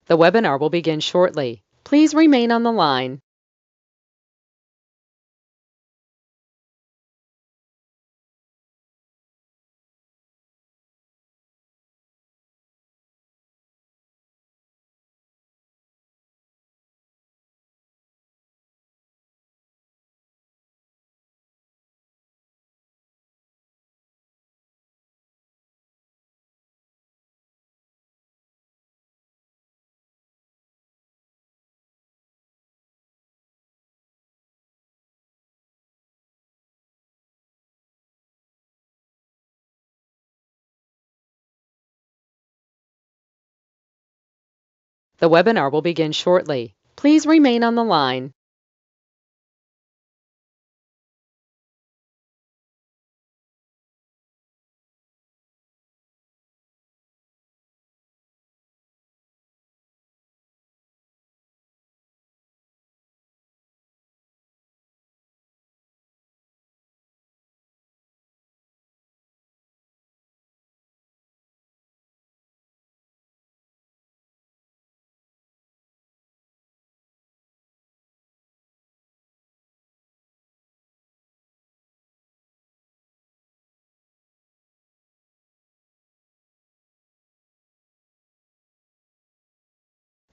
The webinar will begin shortly. Please remain on the line. The webinar will begin shortly. Please remain on the line.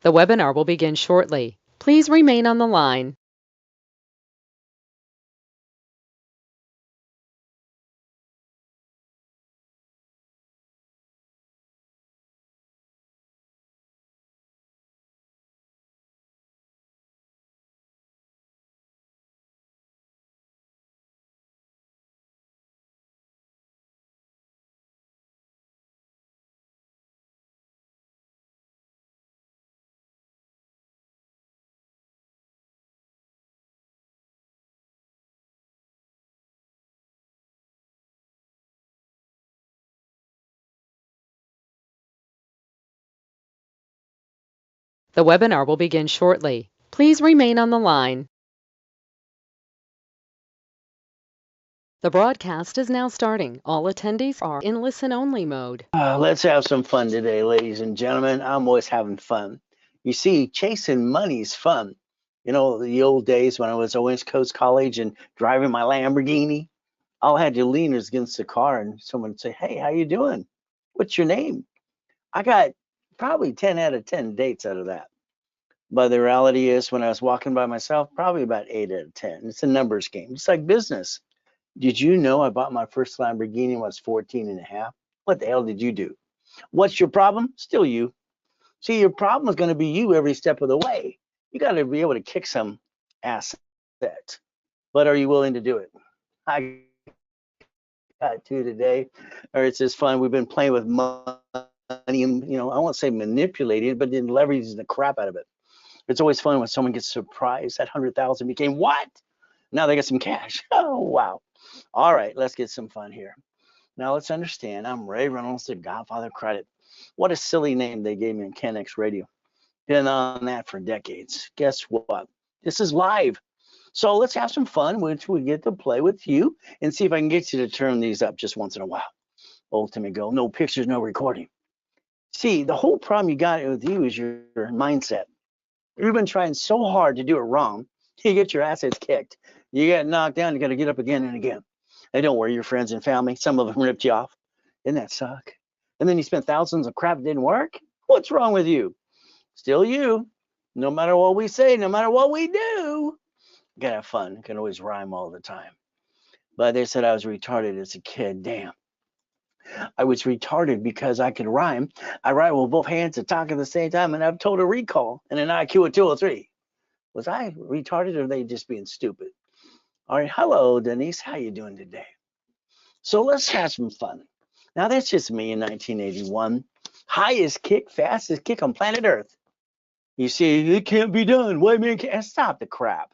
The webinar will begin shortly. Please remain on the line. The webinar will begin shortly. Please remain on the line. The broadcast is now starting. All attendees are in listen-only mode. Let's have some fun today, ladies and gentlemen. I'm always having fun. You see, chasing money is fun. You know, the old days when I was at West Coast College and driving my Lamborghini, all I had to lean was against the car and someone would say, "Hey, how you doing? What's your name?" I got probably 10 out of 10 dates out of that. But the reality is, when I was walking by myself, probably about 8 out of 10. It's a numbers game. It's like business. Did you know I bought my first Lamborghini when I was 14 and a half? What the hell did you do? What's your problem? Still you. See, your problem is going to be you every step of the way. You got to be able to kick some ass. But are you willing to do it? I got to today, or it's just fun. We've been playing with money, and I won't say manipulating it, but then leveraging the crap out of it. It's always fun when someone gets surprised. That 100,000 became what? Now they got some cash. Oh wow! All right, let's get some fun here. Now let's understand. I'm Ray Reynolds, the Godfather of Credit. What a silly name they gave me on KenX Radio. Been on that for decades. Guess what? This is live. So let's have some fun, which we get to play with you and see if I can get you to turn these up just once in a while. Ultimate goal, no pictures, no recording. See, the whole problem you got with you is your mindset. You've been trying so hard to do it wrong, you get your assets kicked. You get knocked down, you got to get up again and again. Hey, don't worry, your friends and family, some of them ripped you off. Didn't that suck? And then you spent thousands of crap that didn't work? What's wrong with you? Still you. No matter what we say, no matter what we do, you gotta have fun. You can always rhyme all the time. But they said I was retarded as a kid. Damn. I was retarded because I could rhyme. I write with both hands and talk at the same time and have total recall and an IQ of 203. Was I retarded or are they just being stupid? All right. Hello, Denise. How you doing today? So let's have some fun. Now, that's just me in 1981. Highest kick, fastest kick on planet Earth. You see, it can't be done. White man can't. Stop the crap.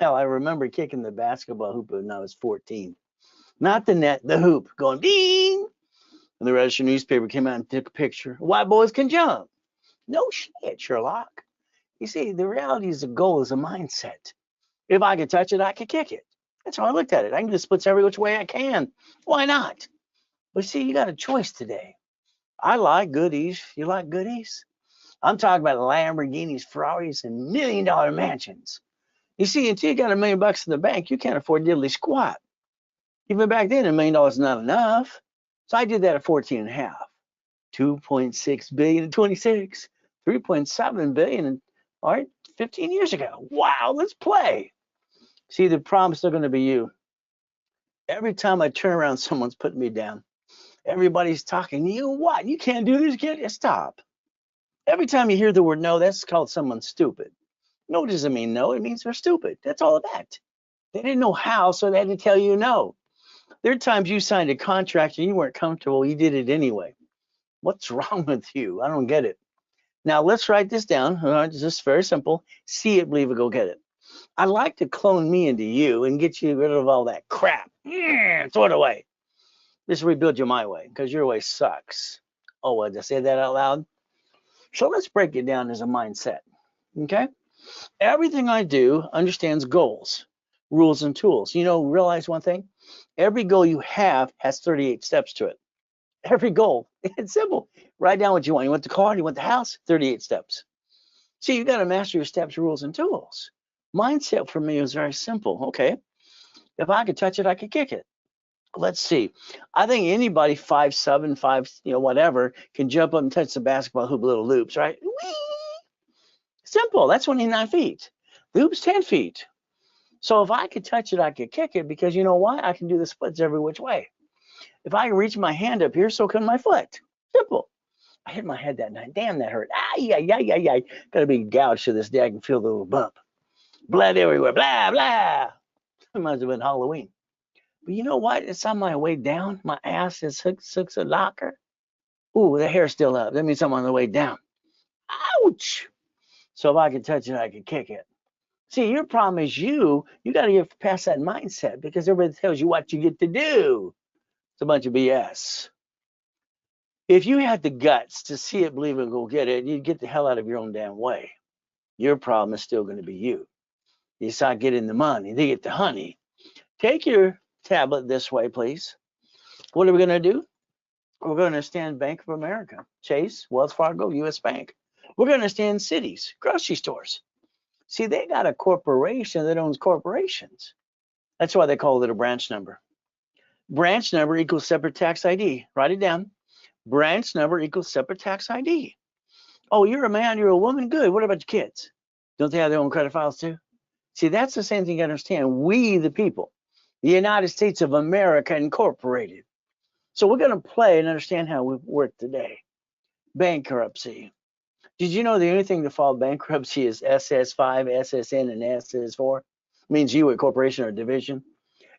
Hell, I remember kicking the basketball hoop when I was 14. Not the net, the hoop, going ding. And the Register newspaper came out and took a picture. White boys can jump. No shit, Sherlock. You see, the reality is the goal is a mindset. If I could touch it, I could kick it. That's how I looked at it. I can just splits every which way I can. Why not? But see, you got a choice today. I like goodies. You like goodies? I'm talking about Lamborghinis, Ferraris, and $1 million mansions. You see, until you got $1 million in the bank, you can't afford diddly squat. Even back then, $1 million is not enough. So I did that at 14 and a half. 2.6 billion in 26, 3.7 billion in, all right, 15 years ago. Wow, let's play. See, the problem's still going to be you. Every time I turn around, someone's putting me down. Everybody's talking. You know what? You can't do this. You can't. Stop. Every time you hear the word no, that's called someone stupid. No doesn't mean no. It means they're stupid. That's all it meant. They didn't know how, so they had to tell you no. There are times you signed a contract and you weren't comfortable. You did it anyway. What's wrong with you? I don't get it. Now let's write this down. It's just very simple. See it, believe it, go get it. I'd like to clone me into you and get you rid of all that crap. Throw it away. Just rebuild you my way, because your way sucks. Oh, did I say that out loud? So let's break it down as a mindset. Okay? Everything I do understands goals, rules, and tools. Realize one thing. Every goal you have has 38 steps to it. Every goal. It's simple. Write down what you want. You want the car? You want the house? 38 steps. See, you got to master your steps, rules, and tools. Mindset for me is very simple. Okay. If I could touch it, I could kick it. Let's see. I think anybody 5'7", 5, whatever, can jump up and touch the basketball hoop little loops, right? Whee! Simple. That's 29 feet. The hoop's 10 feet. So if I could touch it, I could kick it, because you know why? I can do the splits every which way. If I reach my hand up here, so can my foot. Simple. I hit my head that night. Damn, that hurt. Ay. Got a big gouge to this day. I can feel the little bump. Blood everywhere. Blah, blah. It must have been Halloween. But you know what? It's on my way down. My ass is hooks a locker. Ooh, the hair's still up. That means I'm on the way down. Ouch. So if I could touch it, I could kick it. See, your problem is you got to get past that mindset, because everybody tells you what you get to do. It's a bunch of BS. If you had the guts to see it, believe it, go get it, you'd get the hell out of your own damn way. Your problem is still going to be you. You start getting the money, they get the honey. Take your tablet this way, please. What are we going to do? We're going to understand Bank of America, Chase, Wells Fargo, U.S. Bank. We're going to understand cities, grocery stores. See, they got a corporation that owns corporations. That's why they call it a branch number. Branch number equals separate tax ID. Write it down. Branch number equals separate tax ID. Oh, you're a man, you're a woman, good. What about your kids? Don't they have their own credit files too? See, that's the same thing you understand. We, the people, the United States of America Incorporated. So we're going to play and understand how we work today. Bankruptcy. Did you know the only thing to file bankruptcy is SS5, SSN, and SS4? It means you, a corporation or a division.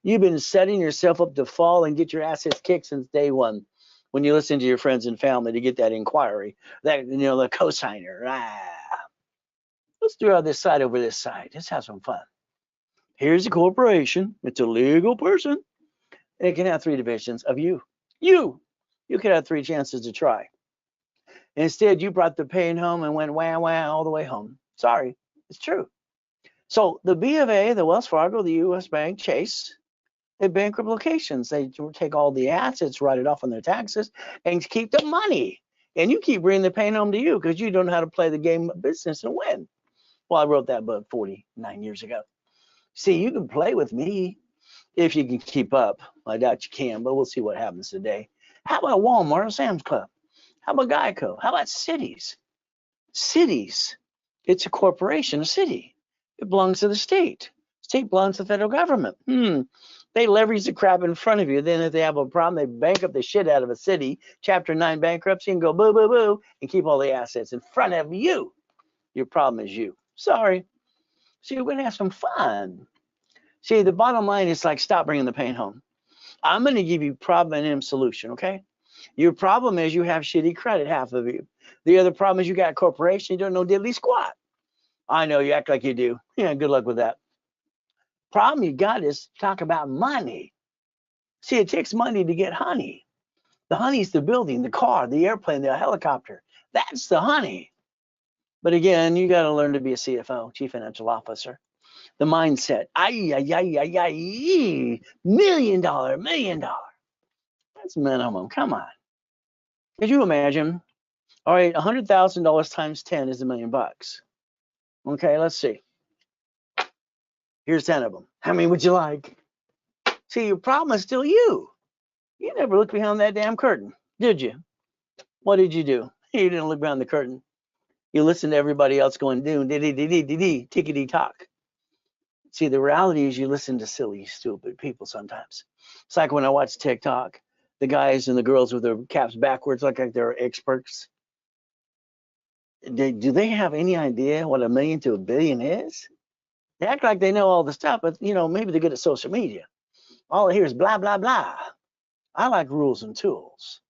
You've been setting yourself up to fall and get your assets kicked since day one, when you listen to your friends and family to get that inquiry, that, the cosigner. Let's throw out this side over this side. Let's have some fun. Here's a corporation. It's a legal person. And it can have 3 divisions of you. You could have 3 chances to try. Instead, you brought the pain home and went wah all the way home. Sorry, it's true. So the B of A, the Wells Fargo, the U.S. Bank, Chase, they bankrupt locations. They take all the assets, write it off on their taxes, and keep the money. And you keep bringing the pain home to you, because you don't know how to play the game of business and win. Well, I wrote that book 49 years ago. See, you can play with me if you can keep up. I doubt you can, but we'll see what happens today. How about Walmart or Sam's Club? How about Geico? How about cities? Cities. It's a corporation, a city. It belongs to the state. State belongs to the federal government. They leverage the crap in front of you. Then if they have a problem, they bankrupt the shit out of a city, Chapter 9 bankruptcy, and go boo, boo, boo, and keep all the assets in front of you. Your problem is you. Sorry. See, we're going to have some fun. See, the bottom line is like, stop bringing the pain home. I'm going to give you problem and solution, okay? Your problem is you have shitty credit, half of you. The other problem is you got a corporation, you don't know diddly squat. I know, you act like you do. Yeah, good luck with that. Problem you got is talk about money. See, it takes money to get honey. The honey's the building, the car, the airplane, the helicopter. That's the honey. But again, you got to learn to be a CFO, Chief Financial Officer. The mindset, $1 million, $1 million. That's minimum. Come on. Could you imagine All right, $100,000 times 10 is $1,000,000. Okay, let's see. Here's 10 of them. How many would you like? See, your problem is still you. You never looked behind that damn curtain, did you? What did you do? You didn't look behind the curtain. You listened to everybody else going, doo, dee, dee, dee, dee, dee, dee, tickety talk. See, the reality is you listen to silly, stupid people sometimes. It's like when I watch TikTok, the guys and the girls with their caps backwards, like they're experts. Do they have any idea what a million to a billion is? They act like they know all the stuff, but maybe they're good at social media. All I hear is blah, blah, blah. I like rules and tools.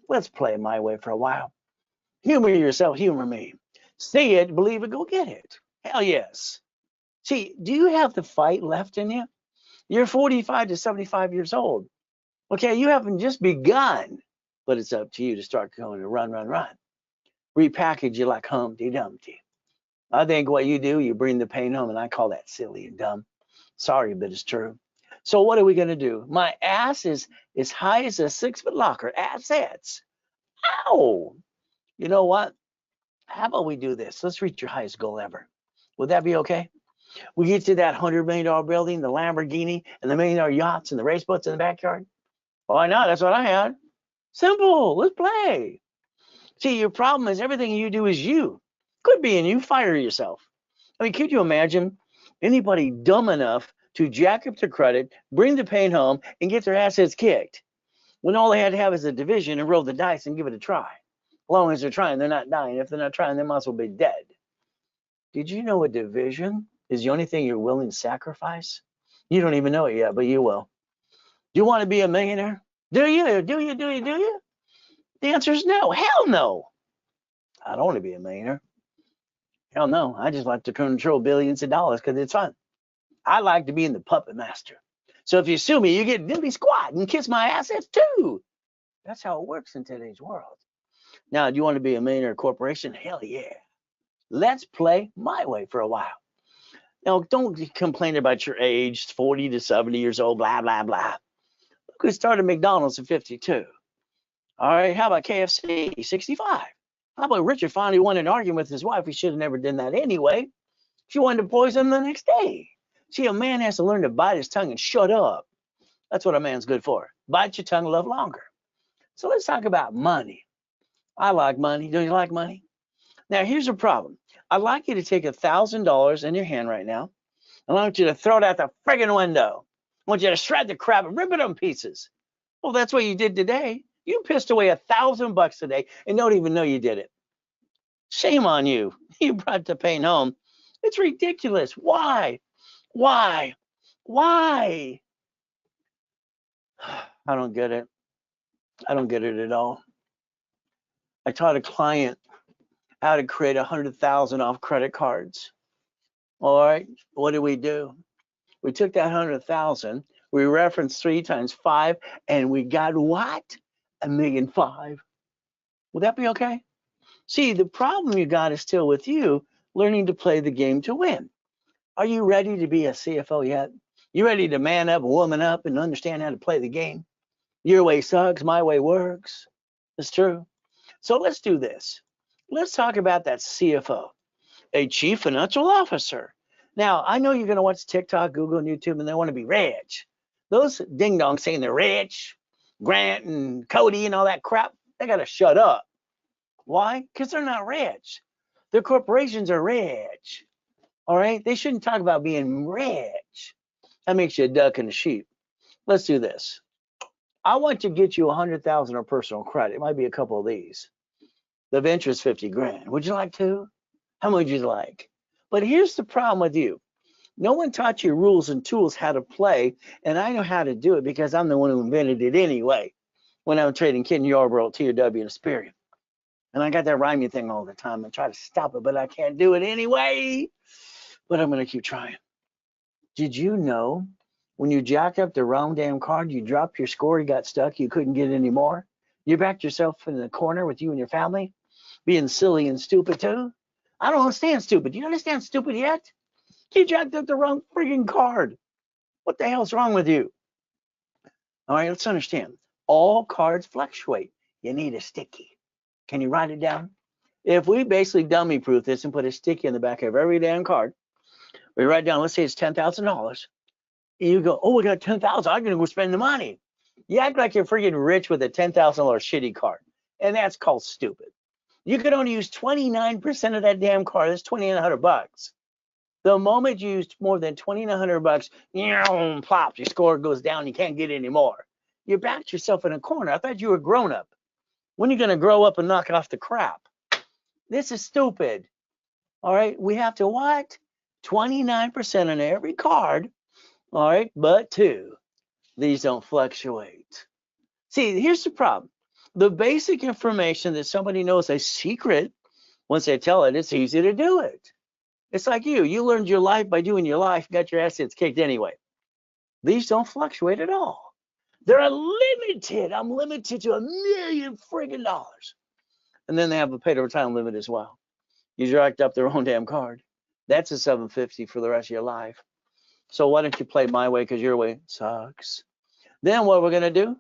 Let's play my way for a while. Humor yourself, humor me. See it, believe it, go get it. Hell yes. See, do you have the fight left in you? You're 45 to 75 years old. Okay, you haven't just begun, but it's up to you to start going to run, run, run. Repackage you like Humpty Dumpty. I think what you do, you bring the pain home, and I call that silly and dumb. Sorry, but it's true. So what are we going to do? My ass is as high as a 6-foot locker. Assets. Ow! You know what? How about we do this? Let's reach your highest goal ever. Would that be okay? We get to that $100 million building, the Lamborghini, and the $1 million yachts and the race boats in the backyard. Why not? That's what I had. Simple. Let's play. See, your problem is everything you do is you. Quit being you. Fire yourself. I mean, could you imagine anybody dumb enough to jack up their credit, bring the pain home, and get their assets kicked when all they had to have is a division and roll the dice and give it a try? As long as they're trying, they're not dying. If they're not trying, they might as well be dead. Did you know a division is the only thing you're willing to sacrifice? You don't even know it yet, but you will. Do you want to be a millionaire? Do you? Do you? Do you? Do you? The answer is no. Hell no. I don't want to be a millionaire. Hell no. I just like to control billions of dollars because it's fun. I like to be in the puppet master. So if you sue me, you get diddly squat and kiss my assets too. That's how it works in today's world. Now, do you want to be a millionaire corporation? Hell yeah. Let's play my way for a while. Now, don't complain about your age, 40 to 70 years old, blah, blah, blah. Look who started McDonald's at 52. All right, how about KFC, 65? How about Richard finally won an argument with his wife? He should have never done that anyway. She wanted to poison him the next day. See, a man has to learn to bite his tongue and shut up. That's what a man's good for. Bite your tongue a little longer. So let's talk about money. I like money. Do you like money? Now, here's the problem. I'd like you to take $1,000 in your hand right now, and I want you to throw it out the friggin' window. I want you to shred the crap and rip it in pieces. Well, that's what you did today. You pissed away $1,000 today and don't even know you did it. Shame on you. You brought the pain home. It's ridiculous. Why? Why? Why? I don't get it. I don't get it at all. I taught a client how to create 100,000 off credit cards. All right. What did we do? We took that 100,000, we referenced 3 times 5, and we got what? $1,000,005. Would that be okay? See, the problem you got is still with you learning to play the game to win. Are you ready to be a CFO yet? You ready to man up, woman up, and understand how to play the game? Your way sucks, my way works. It's true. So let's do this. Let's talk about that CFO, a chief financial officer. Now, I know you're going to watch TikTok, Google, and YouTube, and they want to be rich. Those ding dongs saying they're rich, Grant and Cody and all that crap, they got to shut up. Why? Because they're not rich. Their corporations are rich. All right? They shouldn't talk about being rich. That makes you a duck and a sheep. Let's do this. I want to get you 100,000 of personal credit. It might be a couple of these. The venture is 50 grand. Would you like to? How much would you like? But here's the problem with you. No one taught you rules and tools how to play, and I know how to do it because I'm the one who invented it anyway when I'm trading Ken Yarborough, TW, and Asperian. And I got that rhyming thing all the time. I try to stop it, but I can't do it anyway. But I'm going to keep trying. Did you know when you jack up the wrong damn card, you dropped your score, you got stuck, you couldn't get any more? You backed yourself in the corner with you and your family, being silly and stupid too? I don't understand stupid. Do you understand stupid yet? You jacked up the wrong freaking card. What the hell's wrong with you? All right, let's understand. All cards fluctuate. You need a sticky. Can you write it down? If we basically dummy proof this and put a sticky in the back of every damn card, we write down, let's say it's $10,000. You go, oh, we got 10,000. I'm gonna go spend the money. You act like you're freaking rich with a $10,000 shitty card, and that's called stupid. You could only use 29% of that damn card. That's $2,900. The moment you use more than $2,900, plops, your score goes down. You can't get any more. You backed yourself in a corner. I thought you were grown up. When are you gonna grow up and knock off the crap? This is stupid. All right, we have to what? 29% on every card. All right, but two, these don't fluctuate. See, here's the problem. The basic information that somebody knows a secret, once they tell it, it's easy to do it. It's like you learned your life by doing your life, got your assets kicked anyway. These don't fluctuate at all. They're unlimited. I'm limited to $1,000,000 friggin' dollars. And then they have a paid overtime limit as well. You jacked up their own damn card. That's a 750 for the rest of your life. So why don't you play my way, because your way sucks. Then what we're going to do?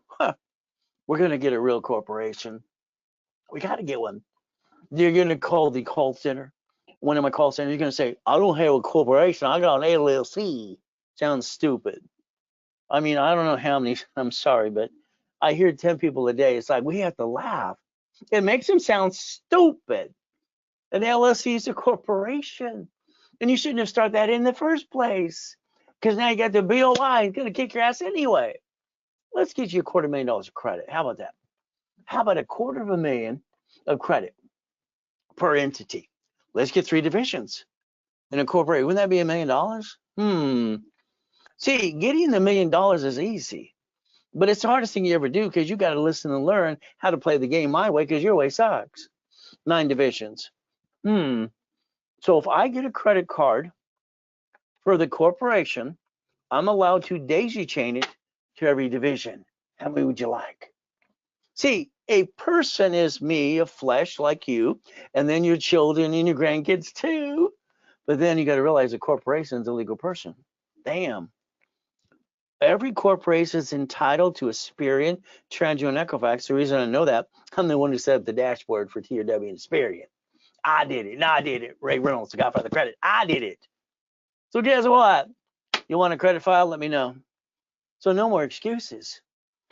We're going to get a real corporation. We got to get one. You're going to call the call center. One of my call centers, you're going to say, I don't have a corporation. I got an LLC. Sounds stupid. I mean, I don't know how many, I'm sorry, but I hear 10 people a day. It's like, we have to laugh. It makes them sound stupid. An LLC is a corporation. And you shouldn't have started that in the first place. Because now you got the BOI. It's going to kick your ass anyway. Let's get you $250,000 of credit. How about that? How about $250,000 of credit per entity? Let's get 3 divisions and incorporate. Wouldn't that be $1,000,000? See, getting the $1,000,000 is easy, but it's the hardest thing you ever do, because you got to listen and learn how to play the game my way, because your way sucks. 9 divisions. So if I get a credit card for the corporation, I'm allowed to daisy chain it to every division. How many would you like? See, a person is me, a flesh like you, and then your children and your grandkids too. But then you got to realize a corporation is a legal person. Damn. Every corporation is entitled to Experian, Tranjo, and Equifax. The reason I know that, I'm the one who set up the dashboard for TRW and Experian. I did it. I did it. Ray Reynolds, the Godfather Credit. I did it. So guess what? You want a credit file? Let me know. So no more excuses.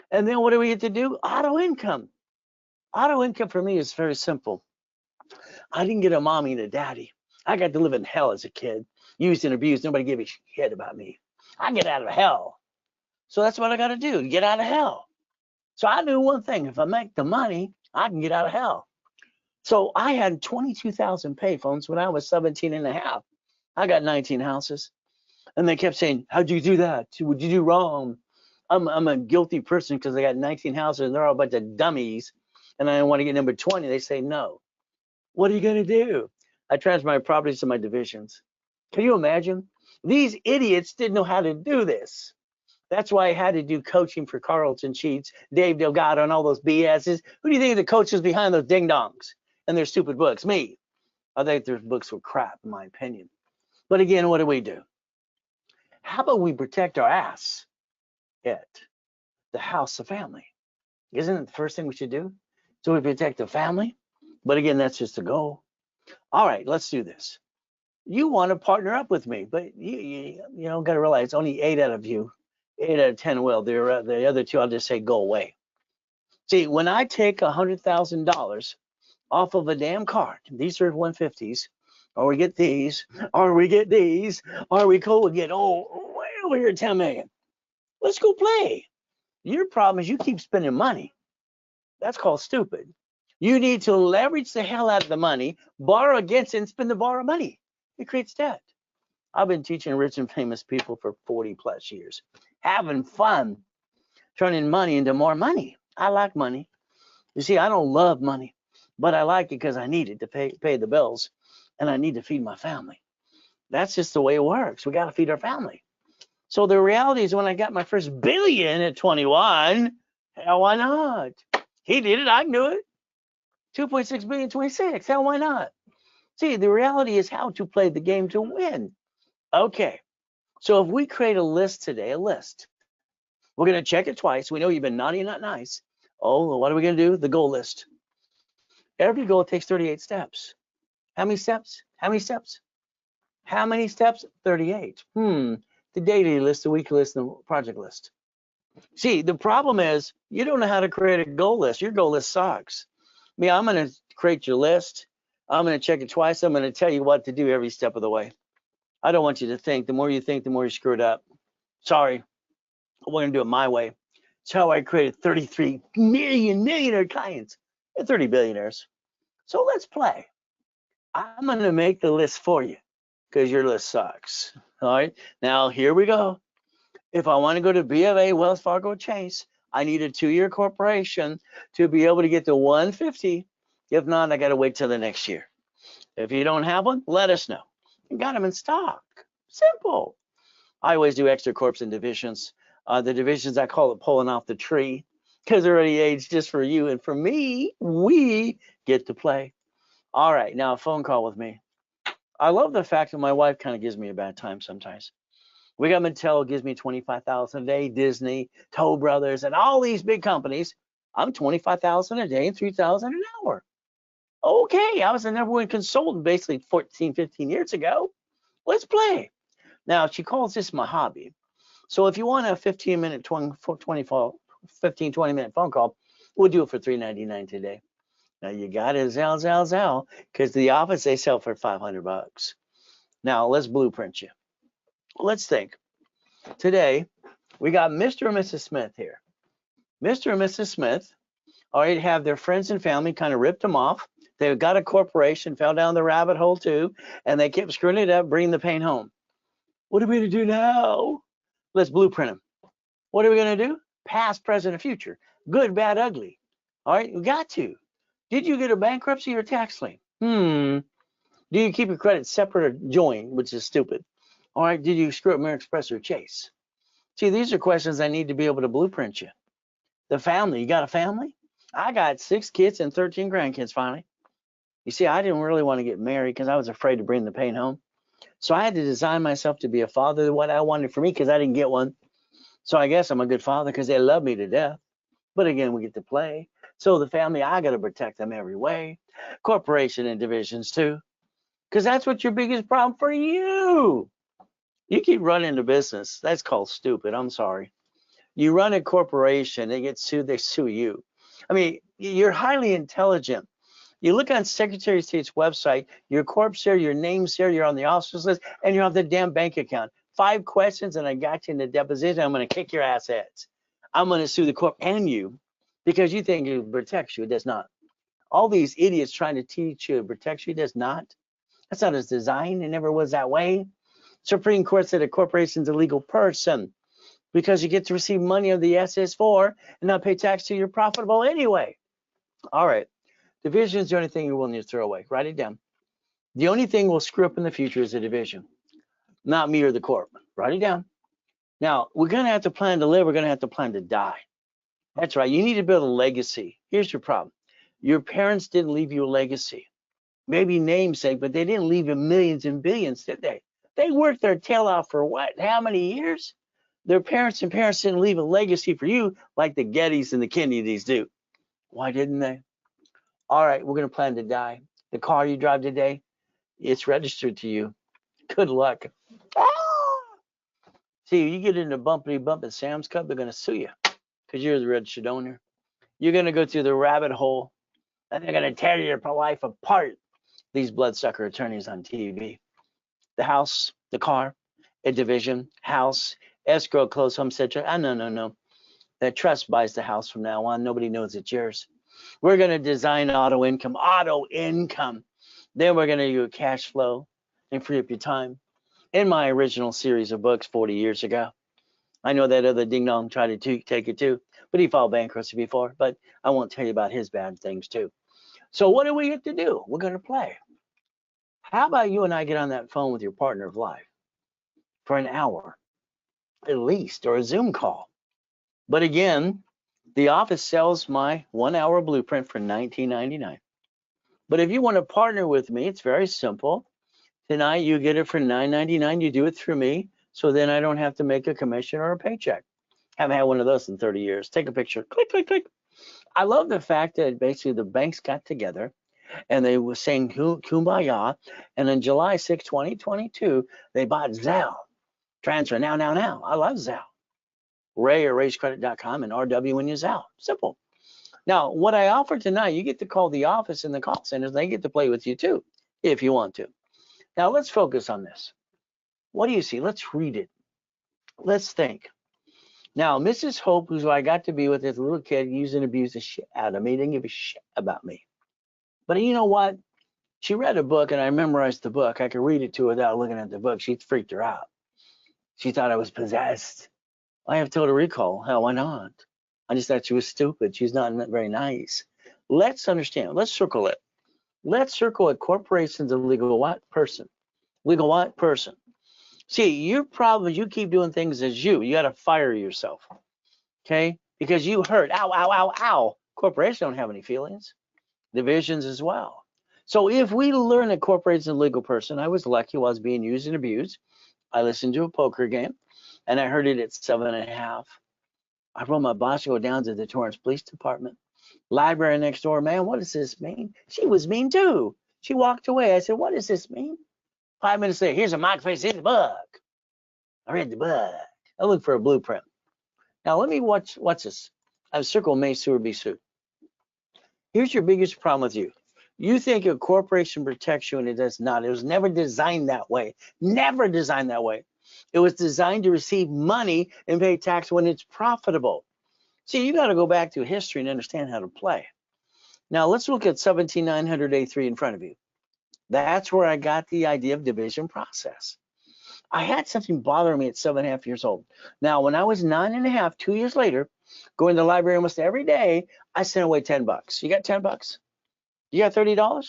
And then what do we get to do? Auto income. Auto income for me is very simple. I didn't get a mommy and a daddy. I got to live in hell as a kid, used and abused. Nobody gave a shit about me. I get out of hell. So that's what I got to do, get out of hell. So I knew one thing. If I make the money, I can get out of hell. So I had 22,000 payphones when I was 17 and a half. I got 19 houses. And they kept saying, how'd you do that? What'd you do wrong? I'm a guilty person because I got 19 houses and they're all a bunch of dummies. And I want to get number 20. They say no. What are you going to do? I transfer my properties to my divisions. Can you imagine? These idiots didn't know how to do this. That's why I had to do coaching for Carlton Sheets, Dave Delgado, and all those BSs. Who do you think are the coaches behind those ding-dongs and their stupid books? Me. I think their books were crap, in my opinion. But again, what do? How about we protect our ass at the house of family? Isn't it the first thing we should do? So we protect the family. But again, that's just a goal. All right, let's do this. You want to partner up with me, but you know, got to realize only 8 out of you, 8 out of 10 will. The other 2, I'll just say go away. See, when I take $100,000 off of a damn card, these are 150s, or we get these, or we get these, or we go and get, way over here 10 million. Let's go play. Your problem is you keep spending money. That's called stupid. You need to leverage the hell out of the money, borrow against it, and spend the borrowed money. It creates debt. I've been teaching rich and famous people for 40 plus years, having fun, turning money into more money. I like money. You see, I don't love money, but I like it because I need it to pay the bills, and I need to feed my family. That's just the way it works. We got to feed our family. So the reality is when I got my first billion at 21, hell, why not? He did it. I can do it. 2.6 billion, 26. Hell, why not? See, the reality is how to play the game to win. Okay. So if we create a list today, we're going to check it twice. We know you've been naughty and not nice. Oh, what are we going to do? The goal list. Every goal takes 38 steps. How many steps? How many steps? How many steps? 38. The daily list, the weekly list, and the project list. See, the problem is you don't know how to create a goal list. Your goal list sucks. I'm going to create your list. I'm going to check it twice. I'm going to tell you what to do every step of the way. I don't want you to think. The more you think, the more you screw it up. Sorry. We're going to do it my way. It's how I created 33 million millionaire clients and 30 billionaires. So let's play. I'm going to make the list for you because your list sucks. All right. Now, here we go. If I want to go to B of A, Wells Fargo, Chase, I need a 2-year corporation to be able to get to 150. If not, I got to wait till the next year. If you don't have one, let us know. You got them in stock. Simple. I always do extra corps and divisions. The divisions, I call it pulling off the tree because they're already aged just for you. And for me, we get to play. All right, now a phone call with me. I love the fact that my wife kind of gives me a bad time sometimes. We got Mattel gives me 25,000 a day, Disney, Toll Brothers, and all these big companies. I'm 25,000 a day and 3,000 an hour. Okay, I was the number one consultant basically 14, 15 years ago. Let's play. Now, she calls this my hobby. So if you want a 15-minute, 15, 20-minute phone call, we'll do it for $3.99 today. Now, you got to zell, because the office, they sell for $500. Now, let's blueprint you. Let's think. Today, we got Mr. and Mrs. Smith here. Mr. and Mrs. Smith already have their friends and family kind of ripped them off. They've got a corporation, fell down the rabbit hole too, and they kept screwing it up, bringing the pain home. What are we going to do now? Let's blueprint them. What are we going to do? Past, present, and future. Good, bad, ugly. All right, we got to. Did you get a bankruptcy or a tax lien? Do you keep your credit separate or joint, which is stupid? All right, did you screw up American Express or Chase? See, these are questions I need to be able to blueprint you. The family, you got a family? I got 6 kids and 13 grandkids finally. You see, I didn't really want to get married because I was afraid to bring the pain home. So I had to design myself to be a father, what I wanted for me because I didn't get one. So I guess I'm a good father because they love me to death. But again, we get to play. So the family, I got to protect them every way. Corporation and divisions too. Because that's what your biggest problem for you. You keep running the business. That's called stupid. I'm sorry. You run a corporation, they get sued, they sue you. I mean, you're highly intelligent. You look on Secretary of State's website, your corp's there, your name's there, you're on the officer's list, and you're on the damn bank account. 5 questions and I got you in the deposition. I'm going to kick your assets. I'm going to sue the corp and you because you think it protects you. It does not. All these idiots trying to teach you it protects you, it does not. That's not its design. It never was that way. Supreme Court said a corporation's a legal person because you get to receive money of the SS4 and not pay tax till you're profitable anyway. All right. Division is the only thing you will need to throw away. Write it down. The only thing we'll screw up in the future is a division, not me or the corp. Write it down. Now, we're going to have to plan to live. We're going to have to plan to die. That's right. You need to build a legacy. Here's your problem. Your parents didn't leave you a legacy. Maybe namesake, but they didn't leave you millions and billions, did they? They worked their tail off for what? How many years? Their parents didn't leave a legacy for you like the Gettys and the Kennedys do. Why didn't they? All right, we're going to plan to die. The car you drive today, it's registered to you. Good luck. Ah! See, you get into bumpity bump at Sam's Club, they're going to sue you because you're the registered owner. You're going to go through the rabbit hole, and they're going to tear your life apart. These bloodsucker attorneys on TV. The house, the car, a division, house, escrow, closed home, etc. No. The trust buys the house from now on. Nobody knows it's yours. We're going to design auto income. Then we're going to do a cash flow and free up your time. In my original series of books 40 years ago, I know that other ding dong tried to take it too, but he filed bankruptcy before. But I won't tell you about his bad things too. So what do we get to do? We're going to play. How about you and I get on that phone with your partner of life for an hour at least, or a Zoom call? But again, the office sells my 1-hour blueprint for $19.99. But if you want to partner with me, it's very simple. Tonight you get it for $9.99. You do it through me, so then I don't have to make a commission or a paycheck. Haven't had one of those in 30 years. Take a picture. Click, click, click. I love the fact that basically the banks got together and they were saying Kumbaya. And on July 6, 2022, they bought Zelle. Transfer now, now, now. I love Zelle. Ray or raisecredit.com and RW when you Zelle. Simple. Now, what I offer tonight, you get to call the office and the call centers. They get to play with you too, if you want to. Now, let's focus on this. What do you see? Let's read it. Let's think. Now, Mrs. Hope, who I got to be with as a little kid, used and abused the shit out of me. Didn't give a shit about me. But you know what? She read a book, and I memorized the book. I could read it to her without looking at the book. She freaked her out. She thought I was possessed. I have total recall. Hell, why not? I just thought she was stupid. She's not very nice. Let's understand. Let's circle it. Let's circle it. Corporation's a legal what person? Legal what person? See, your problem is you keep doing things as you. You got to fire yourself, okay? Because you hurt. Ow, ow, ow, ow. Corporations don't have any feelings. Divisions as well. So if we learn that corporation's a legal person, I was lucky. I was being used and abused. I listened to a poker game, and I heard it at 7.5. I wrote my boss to go down to the Torrance Police Department. Library next door, man, what does this mean? She was mean too. She walked away. I said, what does this mean? 5 minutes later, here's a microphone, here's a book. I read the book. I looked for a blueprint. Now let me watch this. I've circled may sue or be sued. Here's your biggest problem with you. You think a corporation protects you, and it does not. It was never designed that way. Never designed that way. It was designed to receive money and pay tax when it's profitable. See, you got to go back to history and understand how to play. Now let's look at 17900A3 in front of you. That's where I got the idea of division process. I had something bothering me at 7.5 years old. Now, when I was 9.5, 2 years later, going to the library almost every day, I sent away $10. You got $10? You got $30?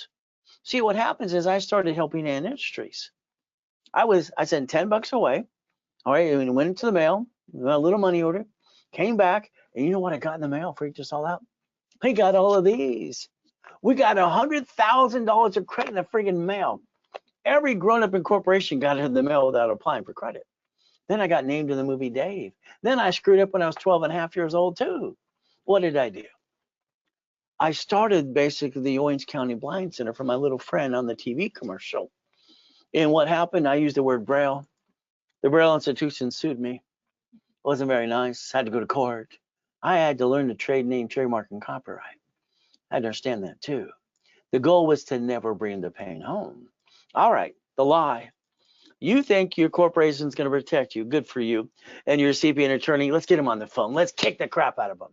See, what happens is I started helping industries. I sent $10 away. All right, and went into the mail, a little money order, came back, and you know what I got in the mail? Freaked us all out. We got all of these. We got $100,000 of credit in the friggin' mail. Every grown-up incorporation got it in the mail without applying for credit. Then I got named in the movie Dave. Then I screwed up when I was 12.5 years old too. What did I do? I started basically the Orange County Blind Center for my little friend on the TV commercial. And what happened, I used the word Braille. The Braille Institution sued me. It wasn't very nice. I had to go to court. I had to learn the trade name, trademark, and copyright. I understand that too. The goal was to never bring the pain home. All right, the lie. You think your corporation's going to protect you. Good for you. And your CPA and attorney, let's get them on the phone. Let's kick the crap out of them.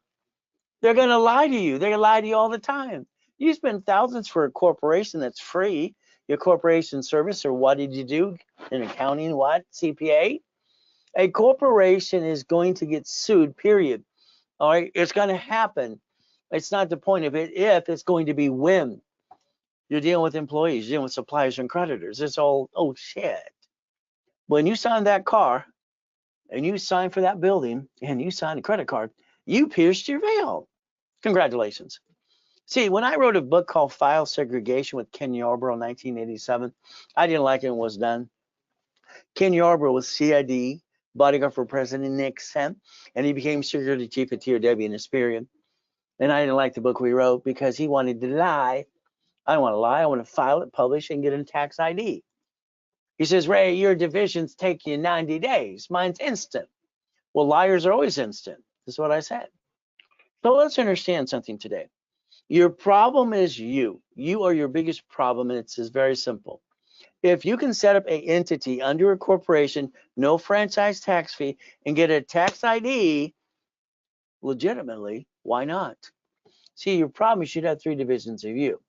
They're going to lie to you. They're going to lie to you all the time. You spend thousands for a corporation that's free. Your corporation service, or what did you do in accounting? What? CPA? A corporation is going to get sued, period. All right, it's going to happen. It's not the point of it if, it's going to be when. You're dealing with employees, you're dealing with suppliers and creditors. It's all, oh shit. When you sign that car and you sign for that building and you sign a credit card, you pierced your veil. Congratulations. See, when I wrote a book called File Segregation with Ken Yarbrough in 1987, I didn't like it when it was done. Ken Yarbrough was CID, bodyguard for President Nixon, and he became security chief at TRW in this period. And I didn't like the book we wrote because he wanted to lie. I don't want to lie. I want to file it, publish, and get a tax ID. He says, Ray, your divisions take you 90 days. Mine's instant. Well, liars are always instant. This is what I said. So let's understand something today. Your problem is you. You are your biggest problem, and it's very simple. If you can set up an entity under a corporation, no franchise tax fee, and get a tax ID legitimately, why not? See, your problem is you'd have 3 divisions of you.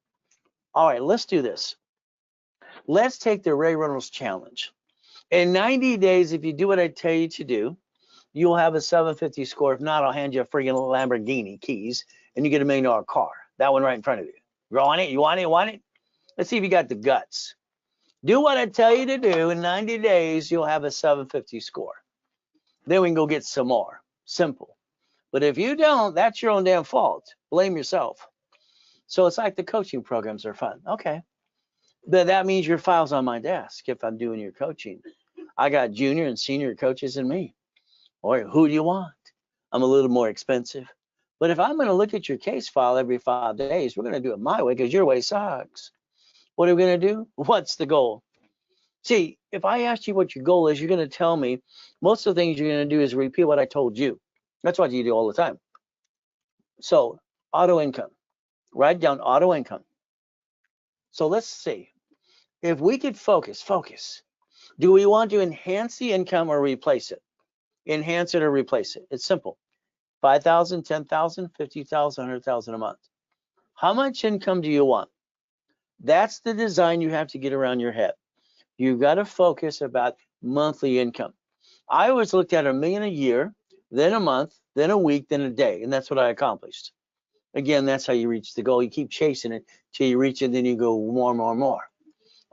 All right, let's do this. Let's take the Ray Reynolds challenge. In 90 days, if you do what I tell you to do, you'll have a 750 score. If not, I'll hand you a friggin' Lamborghini keys, and you get $1 million car. That one right in front of you. You want it? You want it? You want it? Let's see if you got the guts. Do what I tell you to do. In 90 days, you'll have a 750 score. Then we can go get some more. Simple. But if you don't, that's your own damn fault. Blame yourself. So it's like the coaching programs are fun. Okay. But that means your file's on my desk if I'm doing your coaching. I got junior and senior coaches in me. Or who do you want? I'm a little more expensive, But if I'm going to look at your case file every 5 days, we're going to do it my way because your way sucks. What are we going to do? What's the goal? See, if I ask you what your goal is, you're going to tell me most of the things you're going to do is repeat what I told you. That's what you do all the time. So, auto income. Write down auto income. So let's see. If we could focus. Do we want to enhance the income or replace it? Enhance it or replace it. It's simple. 5,000, 10,000, 50,000, 100,000 a month. How much income do you want? That's the design you have to get around your head. You've got to focus about monthly income. I always looked at 1 million a year, then a month, then a week, then a day, and that's what I accomplished. Again, that's how you reach the goal. You keep chasing it till you reach it, then you go more, more, more.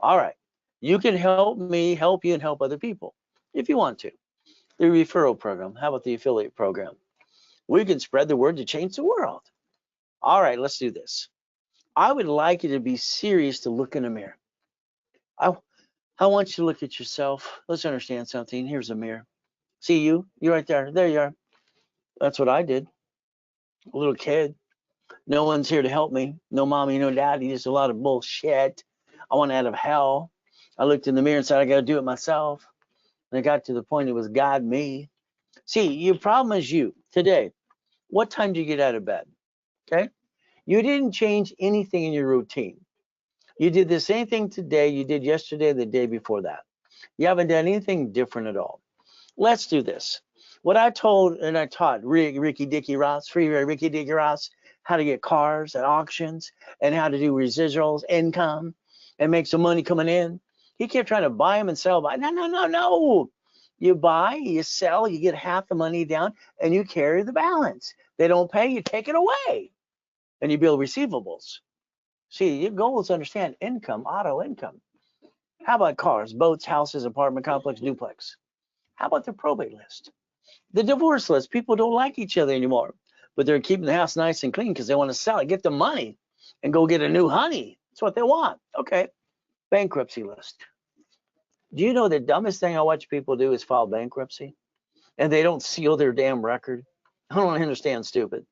All right. You can help me, help you, and help other people if you want to. The referral program. How about the affiliate program? We can spread the word to change the world. All right, let's do this. I would like you to be serious to look in a mirror. I, I want you to look at yourself. Let's understand something. Here's a mirror. See you? You're right there. There you are. That's what I did. A little kid. No one's here to help me. No mommy, no daddy. Just a lot of bullshit. I want out of hell. I looked in the mirror and said, I got to do it myself. And it got to the point it was God, me. See, your problem is you today. What time do you get out of bed? Okay. You didn't change anything in your routine. You did the same thing today you did yesterday, the day before that. You haven't done anything different at all. Let's do this. What I told and I taught Ricky Dicky Ross, free Ricky Dicky Ross, how to get cars at auctions and how to do residuals, income, and make some money coming in. He kept trying to buy them and sell. No, no, no, no. You buy, you sell, you get half the money down, and you carry the balance. They don't pay, you take it away, and you build receivables. See, your goal is to understand income, auto income. How about cars, boats, houses, apartment complex, duplex? How about the probate list? The divorce list. People don't like each other anymore, but they're keeping the house nice and clean because they want to sell it, get the money, and go get a new honey. That's what they want. Okay. Bankruptcy list. Do you know the dumbest thing I watch people do is file bankruptcy? And they don't seal their damn record. I don't understand, stupid.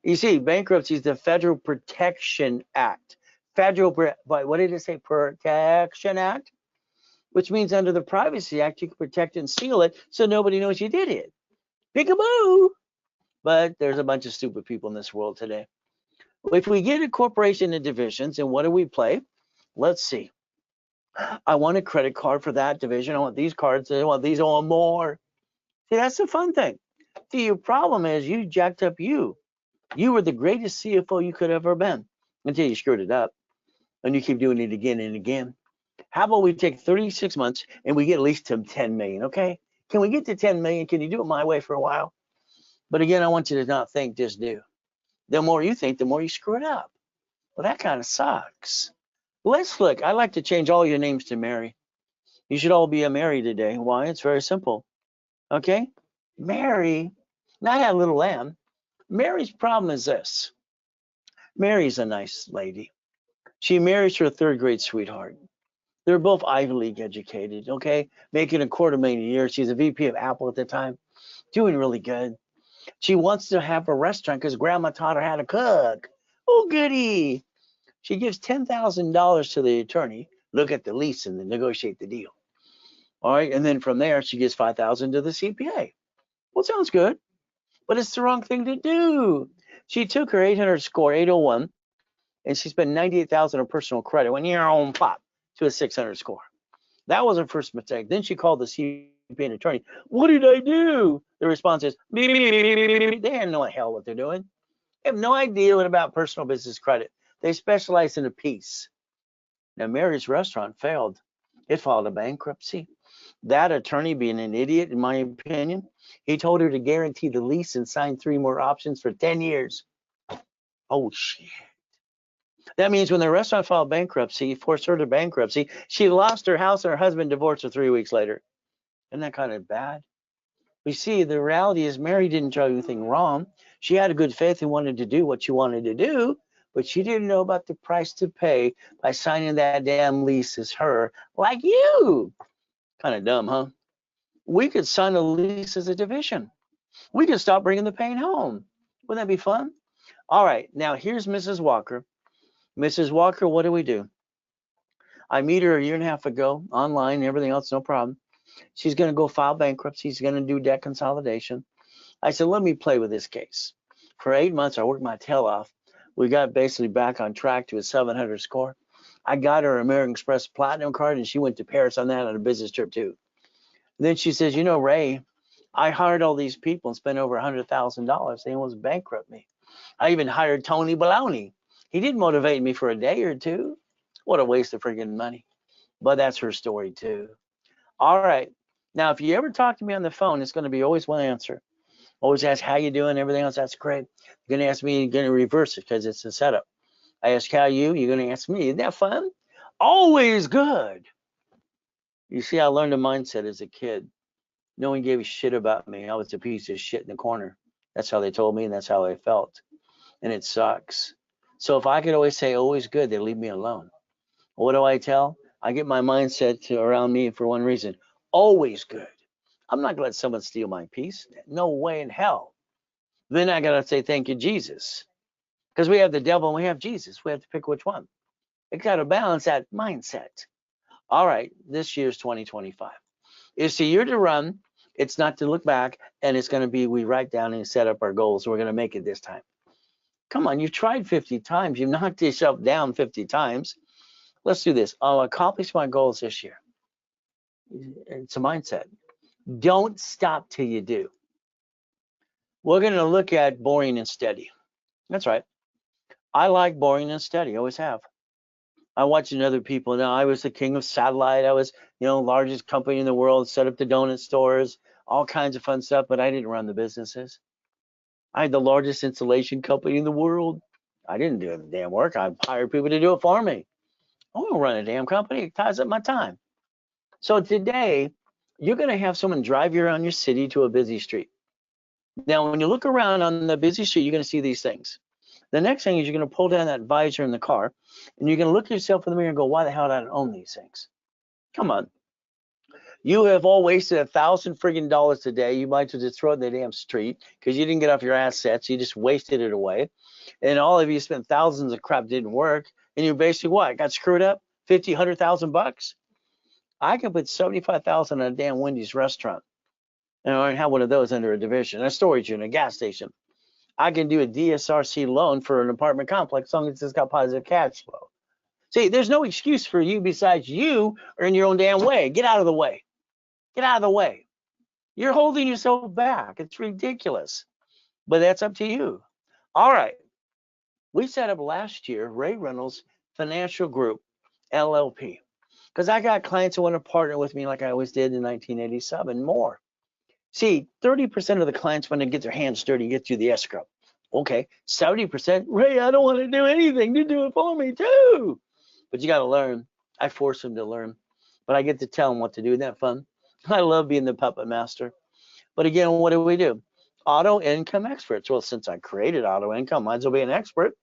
You see, bankruptcy is the Federal Protection Act. What did it say? Protection Act? Which means under the Privacy Act, you can protect and seal it so nobody knows you did it. Peekaboo! But there's a bunch of stupid people in this world today. If we get a corporation in divisions, and what do we play? Let's see. I want a credit card for that division. I want these cards. I want these. I want more. See, that's the fun thing. See, your problem is you jacked up you. You were the greatest CFO you could have ever been until you screwed it up. And you keep doing it again and again. How about we take 36 months and we get at least to 10 million, okay? Can we get to 10 million? Can you do it my way for a while? But again, I want you to not think, just do. The more you think, the more you screw it up. Well, that kind of sucks. Let's look. I'd like to change all your names to Mary. You should all be a Mary today. Why? It's very simple. Okay? Mary, not a little lamb. Mary's problem is this. Mary's a nice lady. She marries her third grade sweetheart. They're both Ivy League educated, okay? Making $250,000 a year. She's a VP of Apple at the time, doing really good. She wants to have a restaurant because grandma taught her how to cook. Oh, goody. She gives $10,000 to the attorney, look at the lease and then negotiate the deal. All right. And then from there, she gives $5,000 to the CPA. Well, sounds good, but it's the wrong thing to do. She took her 800 score, 801, and she spent 98,000 of personal credit when you're on pop to a 600 score. That was her first mistake. Then she called the CPA attorney. What did I do? The response is, they have no hell what they're doing. They have no idea what about personal business credit. They specialize in a piece. Now, Mary's restaurant failed. It filed a bankruptcy. That attorney, being an idiot, in my opinion, he told her to guarantee the lease and sign 3 more options for 10 years. Oh, shit. That means when the restaurant filed bankruptcy, forced her to bankruptcy, she lost her house and her husband divorced her 3 weeks later. Isn't that kind of bad? We see the reality is Mary didn't do anything wrong. She had a good faith and wanted to do what she wanted to do, but she didn't know about the price to pay by signing that damn lease as her, like you. Kind of dumb, huh? We could sign a lease as a division. We could stop bringing the pain home. Wouldn't that be fun? All right, now here's Mrs. Walker. Mrs. Walker, what do? I meet her a year and a half ago, online, everything else, no problem. She's going to go file bankruptcy. She's going to do debt consolidation. I said, let me play with this case. For 8 months, I worked my tail off. We got basically back on track to a 700 score. I got her American Express Platinum card, and she went to Paris on that on a business trip too. Then she says, you know, Ray, I hired all these people and spent over $100,000. They almost bankrupt me. I even hired Tony Baloney. He did motivate me for a day or two. What a waste of freaking money. But that's her story too. All right. Now, if you ever talk to me on the phone, it's going to be always one answer. Always ask how you doing, everything else. That's great. You're going to ask me, you're going to reverse it because it's a setup. I ask how you're going to ask me. Isn't that fun? Always good. You see, I learned a mindset as a kid. No one gave a shit about me. I was a piece of shit in the corner. That's how they told me, and that's how I felt. And it sucks. So if I could always say always good, they leave me alone. What do I tell? I get my mindset to around me for one reason. Always good. I'm not going to let someone steal my peace. No way in hell. Then I got to say thank you, Jesus. Because we have the devil and we have Jesus. We have to pick which one. It got to balance that mindset. All right, this year's 2025. It's the year to run. It's not to look back. And it's going to be we write down and set up our goals. We're going to make it this time. Come on, you've tried 50 times. You've knocked yourself down 50 times. Let's do this. I'll accomplish my goals this year. It's a mindset. Don't stop till you do. We're going to look at boring and steady. That's right. I like boring and steady. Always have. I watching other people. Now, I was the king of satellite. I was, largest company in the world, set up the donut stores, all kinds of fun stuff, but I didn't run the businesses. I had the largest installation company in the world. I didn't do the damn work. I hired people to do it for me. I don't run a damn company. It ties up my time. So today, you're going to have someone drive you around your city to a busy street. Now, when you look around on the busy street, you're going to see these things. The next thing is you're going to pull down that visor in the car, and you're going to look at yourself in the mirror and go, why the hell did I own these things? Come on. You have all wasted $1,000 today. You might as well just throw it in the damn street because you didn't get off your assets. You just wasted it away. And all of you spent thousands of crap didn't work. And you basically what? Got screwed up? 50, 100,000 bucks? I could put 75,000 in a damn Wendy's restaurant. And have one of those under a division, a storage unit, a gas station. I can do a DSRC loan for an apartment complex as long as it's got positive cash flow. See, there's no excuse for you besides you are in your own damn way. Get out of the way. Get out of the way. You're holding yourself back. It's ridiculous. But that's up to you. All right. We set up last year Ray Reynolds Financial Group, LLP, because I got clients who want to partner with me like I always did in 1987 more. See, 30% of the clients want to get their hands dirty and get through the escrow. Okay, 70%, Ray, I don't want to do anything. You do it for me too. But you got to learn. I force them to learn. But I get to tell them what to do. Isn't that fun? I love being the puppet master. But again, what do? Auto income experts. Well, since I created auto income, might as well be an expert.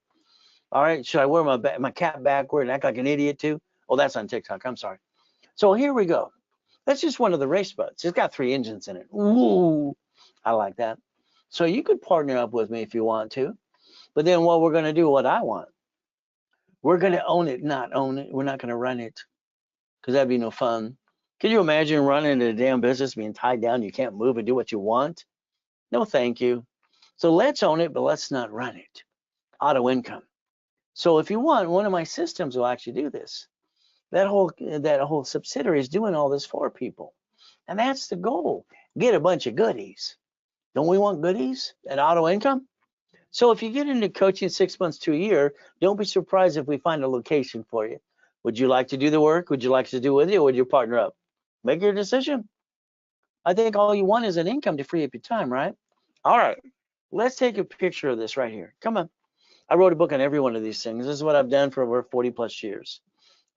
All right, should I wear my cap backward and act like an idiot too? Oh, that's on TikTok. I'm sorry. So here we go. That's just one of the race boats. It's got 3 engines in it. Ooh, I like that. So you could partner up with me if you want to. But then what we're going to do, what I want, we're going to own it, not own it. We're not going to run it because that'd be no fun. Can you imagine running a damn business being tied down? You can't move and do what you want? No, thank you. So let's own it, but let's not run it. Auto income. So if you want, one of my systems will actually do this. That whole subsidiary is doing all this for people. And that's the goal. Get a bunch of goodies. Don't we want goodies and auto income? So if you get into coaching 6 months to a year, don't be surprised if we find a location for you. Would you like to do the work? Would you like to do it with you? Or would you partner up? Make your decision. I think all you want is an income to free up your time, right? All right. Let's take a picture of this right here. Come on. I wrote a book on every one of these things. This is what I've done for over 40 plus years.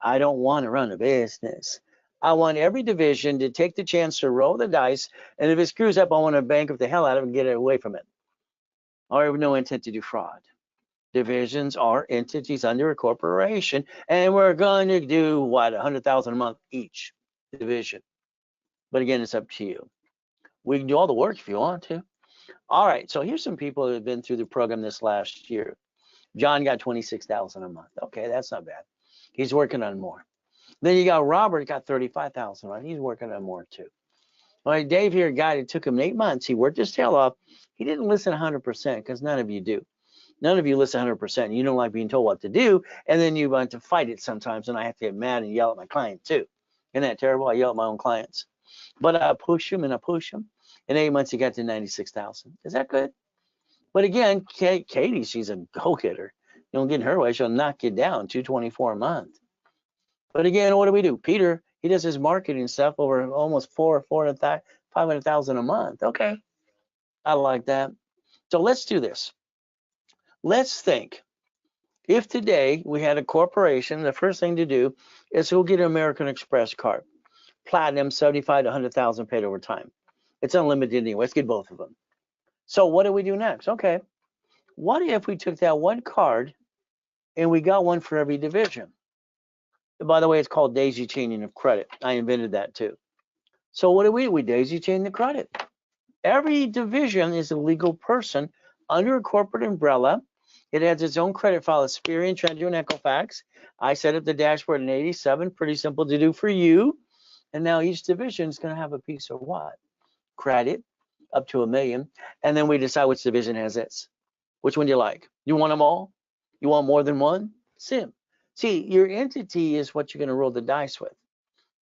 I don't want to run a business. I want every division to take the chance to roll the dice, and if it screws up, I want to bankrupt the hell out of it and get it away from it. I have no intent to do fraud. Divisions are entities under a corporation, and we're going to do what, 100,000 a month each division. But again, it's up to you. We can do all the work if you want to. All right, so here's some people who have been through the program this last year. John got 26,000 a month. Okay, that's not bad. He's working on more. Then you got Robert, got 35,000 on. He's working on more too. All right, Dave here, a guy, it took him 8 months. He worked his tail off. He didn't listen 100% because none of you do. None of you listen 100%. You don't like being told what to do, and then you want to fight it sometimes, and I have to get mad and yell at my client too. Isn't that terrible? I yell at my own clients. But I push him and I push him. In 8 months, he got to 96,000. Is that good? But again, Katie, she's a go-getter. You don't get in her way, she'll knock you down 224 a month. But again, what do? Peter, he does his marketing stuff over almost 500,000 a month. Okay, I like that. So let's do this. Let's think. If today we had a corporation, the first thing to do is go get an American Express card. Platinum, 75 to 100,000 paid over time. It's unlimited anyway. Let's get both of them. So what do we do next? Okay, what if we took that one card and we got one for every division? By the way, it's called daisy chaining of credit. I invented that too. So what do? We daisy chain the credit. Every division is a legal person under a corporate umbrella. It has its own credit file, Experian, Treasury, and Equifax. I set up the dashboard in 87, pretty simple to do for you. And now each division is going to have a piece of what? Credit, up to $1 million. And then we decide which division has this. Which one do you like? You want them all? You want more than one? Sim. See, your entity is what you're going to roll the dice with.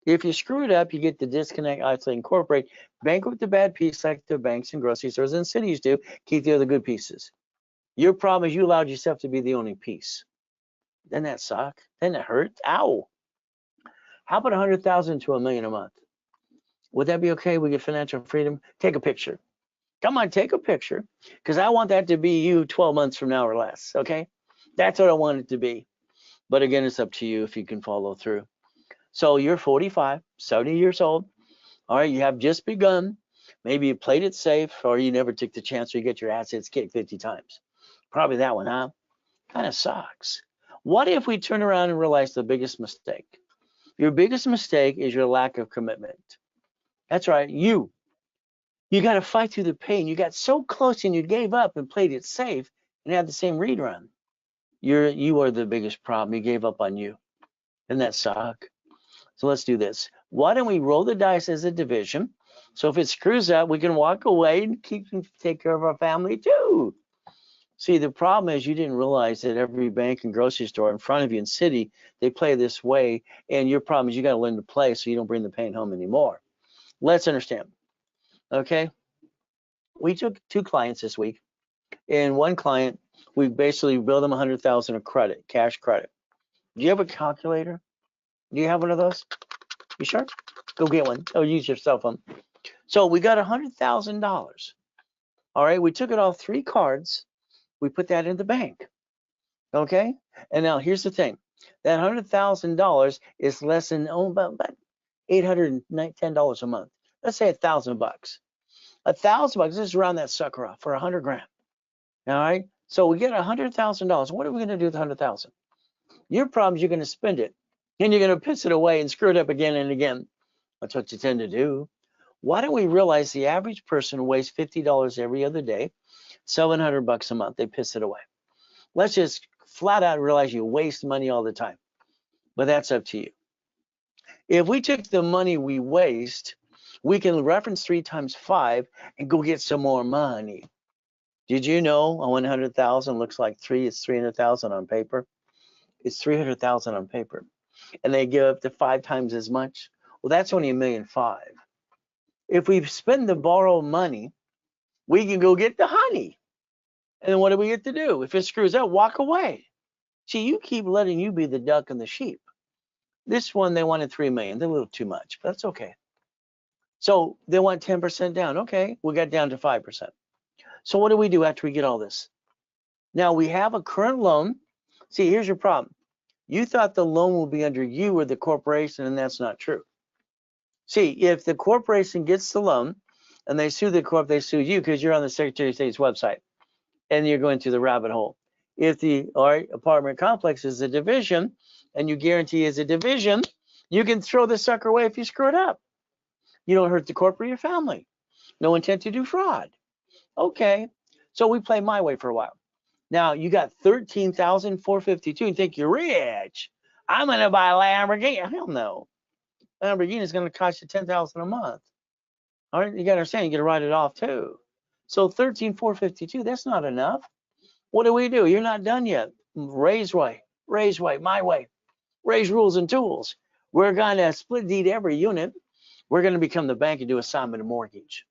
If you screw it up, you get to disconnect, isolate, incorporate, bankrupt the bad piece like the banks and grocery stores and cities do, keep the other good pieces. Your problem is you allowed yourself to be the only piece. Doesn't that suck? Doesn't that hurt? Ow. How about 100,000 to $1 million a month? Would that be okay? We get financial freedom? Take a picture. Come on, take a picture, because I want that to be you 12 months from now or less, okay? That's what I want it to be. But again, it's up to you if you can follow through. So you're 45, 70 years old. All right, you have just begun. Maybe you played it safe, or you never took the chance to get your assets kicked 50 times. Probably that one, huh? Kind of sucks. What if we turn around and realize the biggest mistake? Your biggest mistake is your lack of commitment. That's right, you got to fight through the pain. You got so close and you gave up and played it safe and had the same read run. You are the biggest problem. You gave up on you. Doesn't that suck? So let's do this. Why don't we roll the dice as a division? So if it screws up, we can walk away and take care of our family too. See, the problem is you didn't realize that every bank and grocery store in front of you in city, they play this way. And your problem is you got to learn to play so you don't bring the pain home anymore. Let's understand. Okay. We took 2 clients this week. And one client, we basically billed them 100,000 of credit, cash credit. Do you have a calculator? Do you have one of those? You sure? Go get one. Or use your cell phone. So we got $100,000. All right, we took it off 3 cards. We put that in the bank. Okay? And now here's the thing. That $100,000 is less than about $810 a month. Let's say $1,000 bucks. $1,000 bucks, let's round that sucker off for 100 grand. All right? So we get $100,000. What are we going to do with 100,000? Your problem is you're going to spend it. And you're going to piss it away and screw it up again and again. That's what you tend to do. Why don't we realize the average person wastes $50 every other day, $700 a month, they piss it away. Let's just flat out realize you waste money all the time. But that's up to you. If we took the money we waste, we can reference 3 times 5 and go get some more money. Did you know 100,000 looks like 3? It's 300,000 on paper. It's 300,000 on paper. And they give up to 5 times as much. Well, that's only $1.5 million. If we spend the borrowed money, we can go get the honey. And then what do we get to do? If it screws up, walk away. See, you keep letting you be the duck and the sheep. This one, they wanted $3 million. They're a little too much, but that's okay. So they want 10% down. Okay, we got down to 5%. So what do we do after we get all this? Now we have a current loan. See, here's your problem. You thought the loan will be under you or the corporation, and that's not true. See, if the corporation gets the loan and they sue the corp, they sue you because you're on the Secretary of State's website and you're going through the rabbit hole. If the apartment complex is a division and you guarantee is a division, you can throw the sucker away if you screw it up. You don't hurt the corp or your family. No intent to do fraud. Okay. So we play my way for a while. Now you got 13,452 and think you're rich. I'm gonna buy a Lamborghini. Hell no. Lamborghini is gonna cost you 10,000 a month. All right, you gotta understand you gotta write it off too. So 13,452, that's not enough. What do? You're not done yet. Raise way, my way, raise rules and tools. We're gonna split deed every unit. We're gonna become the bank and do assignment of mortgage.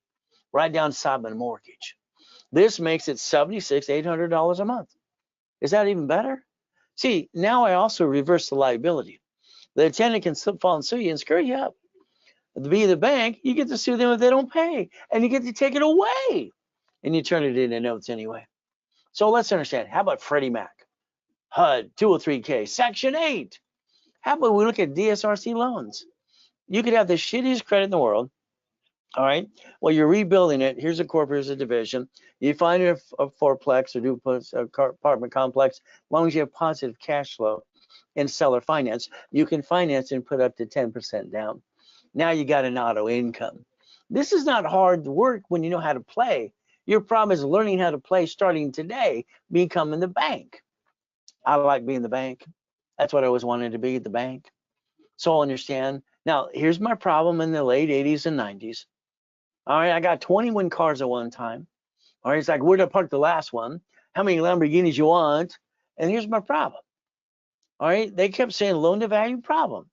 Write down assignment of mortgage. This makes it $76,800 a month. Is that even better? See, now I also reverse the liability. The tenant can slip, fall, and sue you and screw you up. To be the bank, you get to sue them if they don't pay, and you get to take it away, and you turn it into notes anyway. So let's understand. How about Freddie Mac, HUD, 203K, Section 8? How about we look at DSRC loans? You could have the shittiest credit in the world. All right. Well, you're rebuilding it. Here's a corporate, here's a division. You find a fourplex or duplex, apartment complex. As long as you have positive cash flow in seller finance, you can finance and put up to 10% down. Now you got an auto income. This is not hard work when you know how to play. Your problem is learning how to play starting today, becoming the bank. I like being the bank. That's what I always wanted to be, the bank. So I'll understand. Now, here's my problem in the late 80s and 90s. All right, I got 21 cars at one time. All right, it's like, where to park the last one? How many Lamborghinis you want? And here's my problem. All right, they kept saying loan to value problem.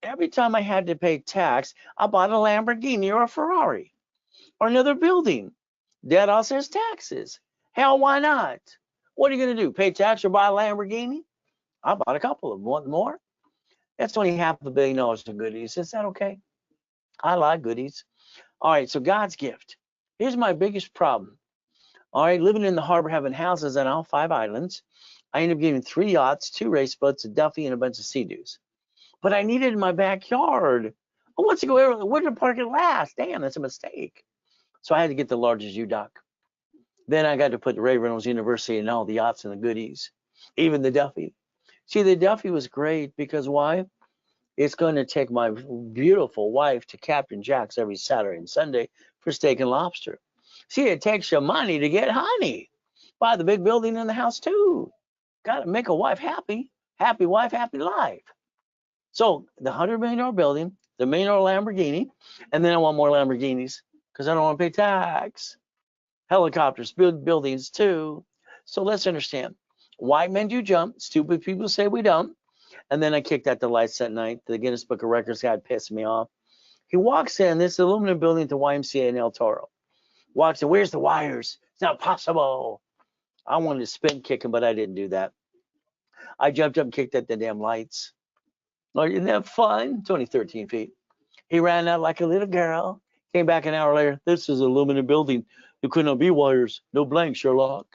Every time I had to pay tax, I bought a Lamborghini or a Ferrari or another building. Debt all says taxes. Hell, why not? What are you going to do? Pay tax or buy a Lamborghini? I bought a couple of them. Want more? That's only $500 million of goodies. Is that okay? I like goodies. All right, so God's gift. Here's my biggest problem. All right, living in the harbor, having houses on all 5 islands. I ended up getting 3 yachts, 2 race boats, a Duffy, and a bunch of Sea-Doos. But I need it in my backyard. Who wants to go where to park it last? Damn, that's a mistake. So I had to get the largest U-Dock. Then I got to put the Ray Reynolds University and all the yachts and the goodies, even the Duffy. See, the Duffy was great because why? It's going to take my beautiful wife to Captain Jack's every Saturday and Sunday for steak and lobster. See, it takes you money to get honey. Buy the big building in the house too. Got to make a wife happy. Happy wife, happy life. So the $100 million building, the $1 million Lamborghini, and then I want more Lamborghinis because I don't want to pay tax. Helicopters, build buildings too. So let's understand. White men do jump. Stupid people say we don't. And then I kicked out the lights that night. The Guinness Book of Records guy pissed me off. He walks in this aluminum building at the YMCA in El Toro. Walks in, where's the wires? It's not possible. I wanted to spin kick him, but I didn't do that. I jumped up and kicked at the damn lights. Oh, isn't that fun? It's only 13 feet. He ran out like a little girl. Came back an hour later. This is an aluminum building. There could not be wires. No blank, Sherlock.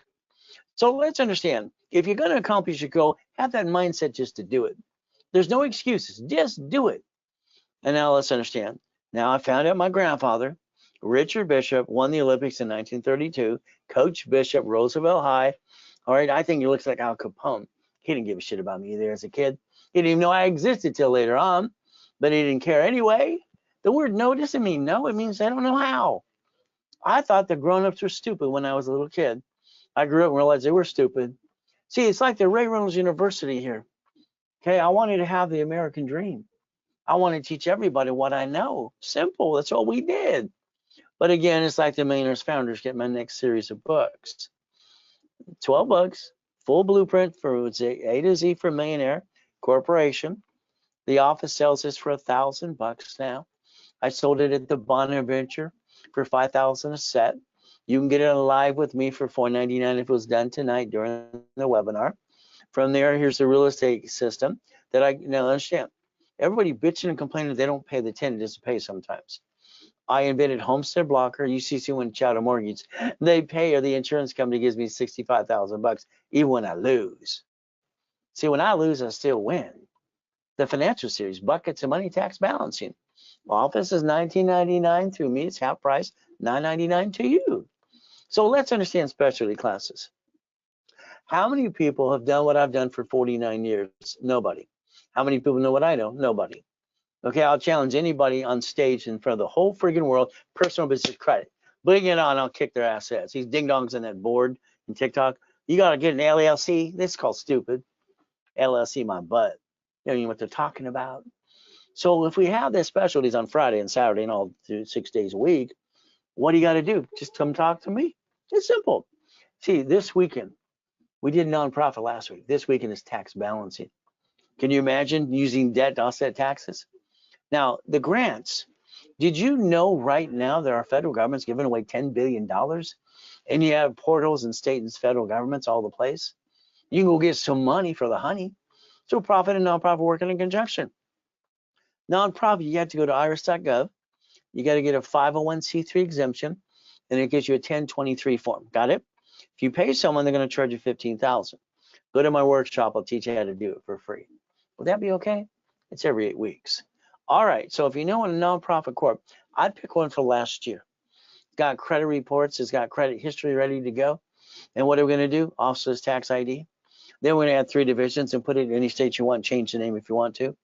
So let's understand. If you're going to accomplish your goal, have that mindset just to do it. There's no excuses. Just do it. And now let's understand. Now I found out my grandfather, Richard Bishop, won the Olympics in 1932. Coach Bishop, Roosevelt High. All right, I think he looks like Al Capone. He didn't give a shit about me either as a kid. He didn't even know I existed till later on, but he didn't care anyway. The word no doesn't mean no. It means I don't know how. I thought the grown-ups were stupid when I was a little kid. I grew up and realized they were stupid. See, it's like the Ray Reynolds University here. Okay, I wanted to have the American dream. I want to teach everybody what I know. Simple. That's all we did. But again, it's like the Millionaires Founders get my next series of books. 12 books, full blueprint for A to Z for Millionaire Corporation. The office sells this for $1,000 now. I sold it at the Bonaventure for $5,000 a set. You can get it live with me for $4.99 if it was done tonight during the webinar. From there, here's the real estate system that I now understand. Everybody bitching and complaining they don't pay the tenant doesn't pay sometimes. I invented Homestead Blocker, UCC when Chatham Mortgage. They pay or the insurance company gives me $65,000 even when I lose. See, when I lose, I still win. The financial series, buckets of money tax balancing. Office is $19.99 through me. It's half price, $9.99 to you. So let's understand specialty classes. How many people have done what I've done for 49 years? Nobody. How many people know what I know? Nobody. Okay, I'll challenge anybody on stage in front of the whole friggin' world, personal business credit. Bring it on, I'll kick their assets. These ding dongs on that board in TikTok, you got to get an LLC. This is called stupid. LLC my butt. You don't even know what they're talking about. So if we have their specialties on Friday and Saturday and all through 6 days a week, what do you got to do? Just come talk to me. It's simple. See, this weekend, we did nonprofit last week. This weekend is tax balancing. Can you imagine using debt to offset taxes? Now, the grants. Did you know right now that our federal government's giving away $10 billion? And you have portals in state and federal governments all the place? You can go get some money for the honey. So profit and nonprofit working in conjunction. Nonprofit, you have to go to irs.gov. You got to get a 501c3 exemption, and it gives you a 1023 form. Got it? If you pay someone, they're going to charge you $15,000. Go to my workshop. I'll teach you how to do it for free. Would that be okay? It's every 8 weeks. All right. So if you know a nonprofit corp, I'd pick one for last year. It's got credit reports. It's got credit history ready to go. And what are we going to do? Officer's tax ID. Then we're going to add 3 divisions and put it in any state you want. Change the name if you want to.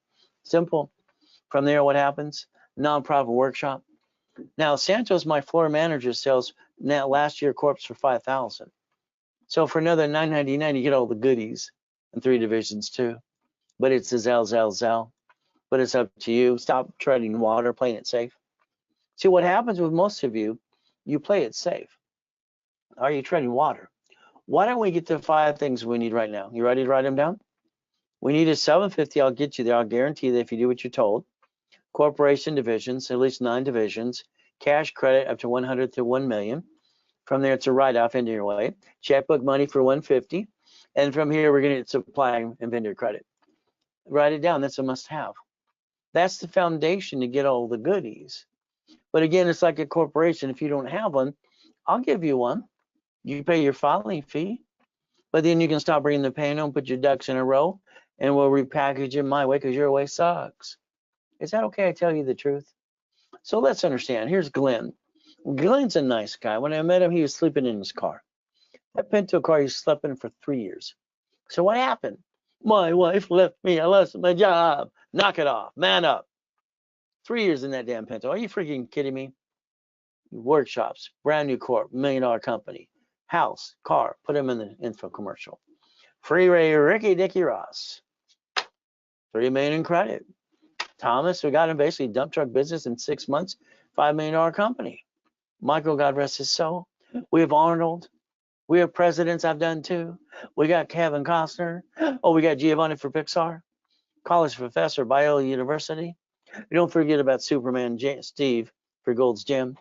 Simple. From there, what happens? Nonprofit workshop. Now, Santos, my floor manager, sells now last year corps for $5,000. So for another $9.99, you get all the goodies and 3 divisions too. But it's a Zell. But it's up to you. Stop treading water, playing it safe. See, what happens with most of you, you play it safe. Are you treading water? Why don't we get the 5 things we need right now? You ready to write them down? We need a 750. I'll get you there. I'll guarantee that if you do what you're told. Corporation divisions, at least 9 divisions. Cash credit up to 100 to 1 million. From there, it's a write-off into your way. Checkbook money for 150. And from here, we're going to supply and vendor credit. Write it down. That's a must-have. That's the foundation to get all the goodies. But again, it's like a corporation. If you don't have one, I'll give you one. You pay your filing fee. But then you can stop bringing the pain home, put your ducks in a row, and we'll repackage it my way because your way sucks. Is that okay? I tell you the truth. So let's understand. Here's Glenn. Glenn's a nice guy. When I met him, he was sleeping in his car. That Pinto car he slept in for 3 years. So what happened? My wife left me. I lost my job. Knock it off. Man up. 3 years in that damn Pinto. Are you freaking kidding me? Workshops, brand new corp, $1 million company, house, car. Put him in the info commercial. Freeway Ricky Dicky Ross. $3 million in credit. Thomas, we got him basically dump truck business in 6 months, $5 million company. Michael, God rest his soul. We have Arnold. We have presidents I've done too. We got Kevin Costner. Oh, we got Giovanni for Pixar. College professor, Biola University. Don't forget about Superman Steve for Gold's Gym.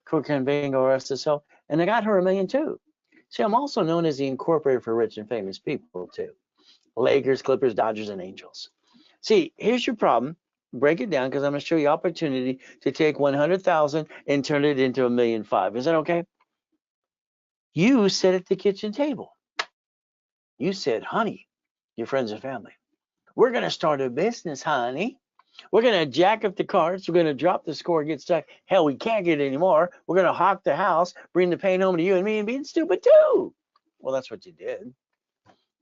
Crooked Bingo, rest his soul. And I got her $1 million too. See, I'm also known as the incorporator for rich and famous people too. Lakers, Clippers, Dodgers, and Angels. See, here's your problem. Break it down because I'm going to show you opportunity to take 100,000 and turn it into $1.5 million. Is that okay? You sit at the kitchen table. You said, honey, your friends and family, we're going to start a business, honey. We're going to jack up the carts. We're going to drop the score, get stuck. Hell, we can't get it anymore. We're going to hawk the house, bring the pain home to you and me and being stupid too. Well, that's what you did.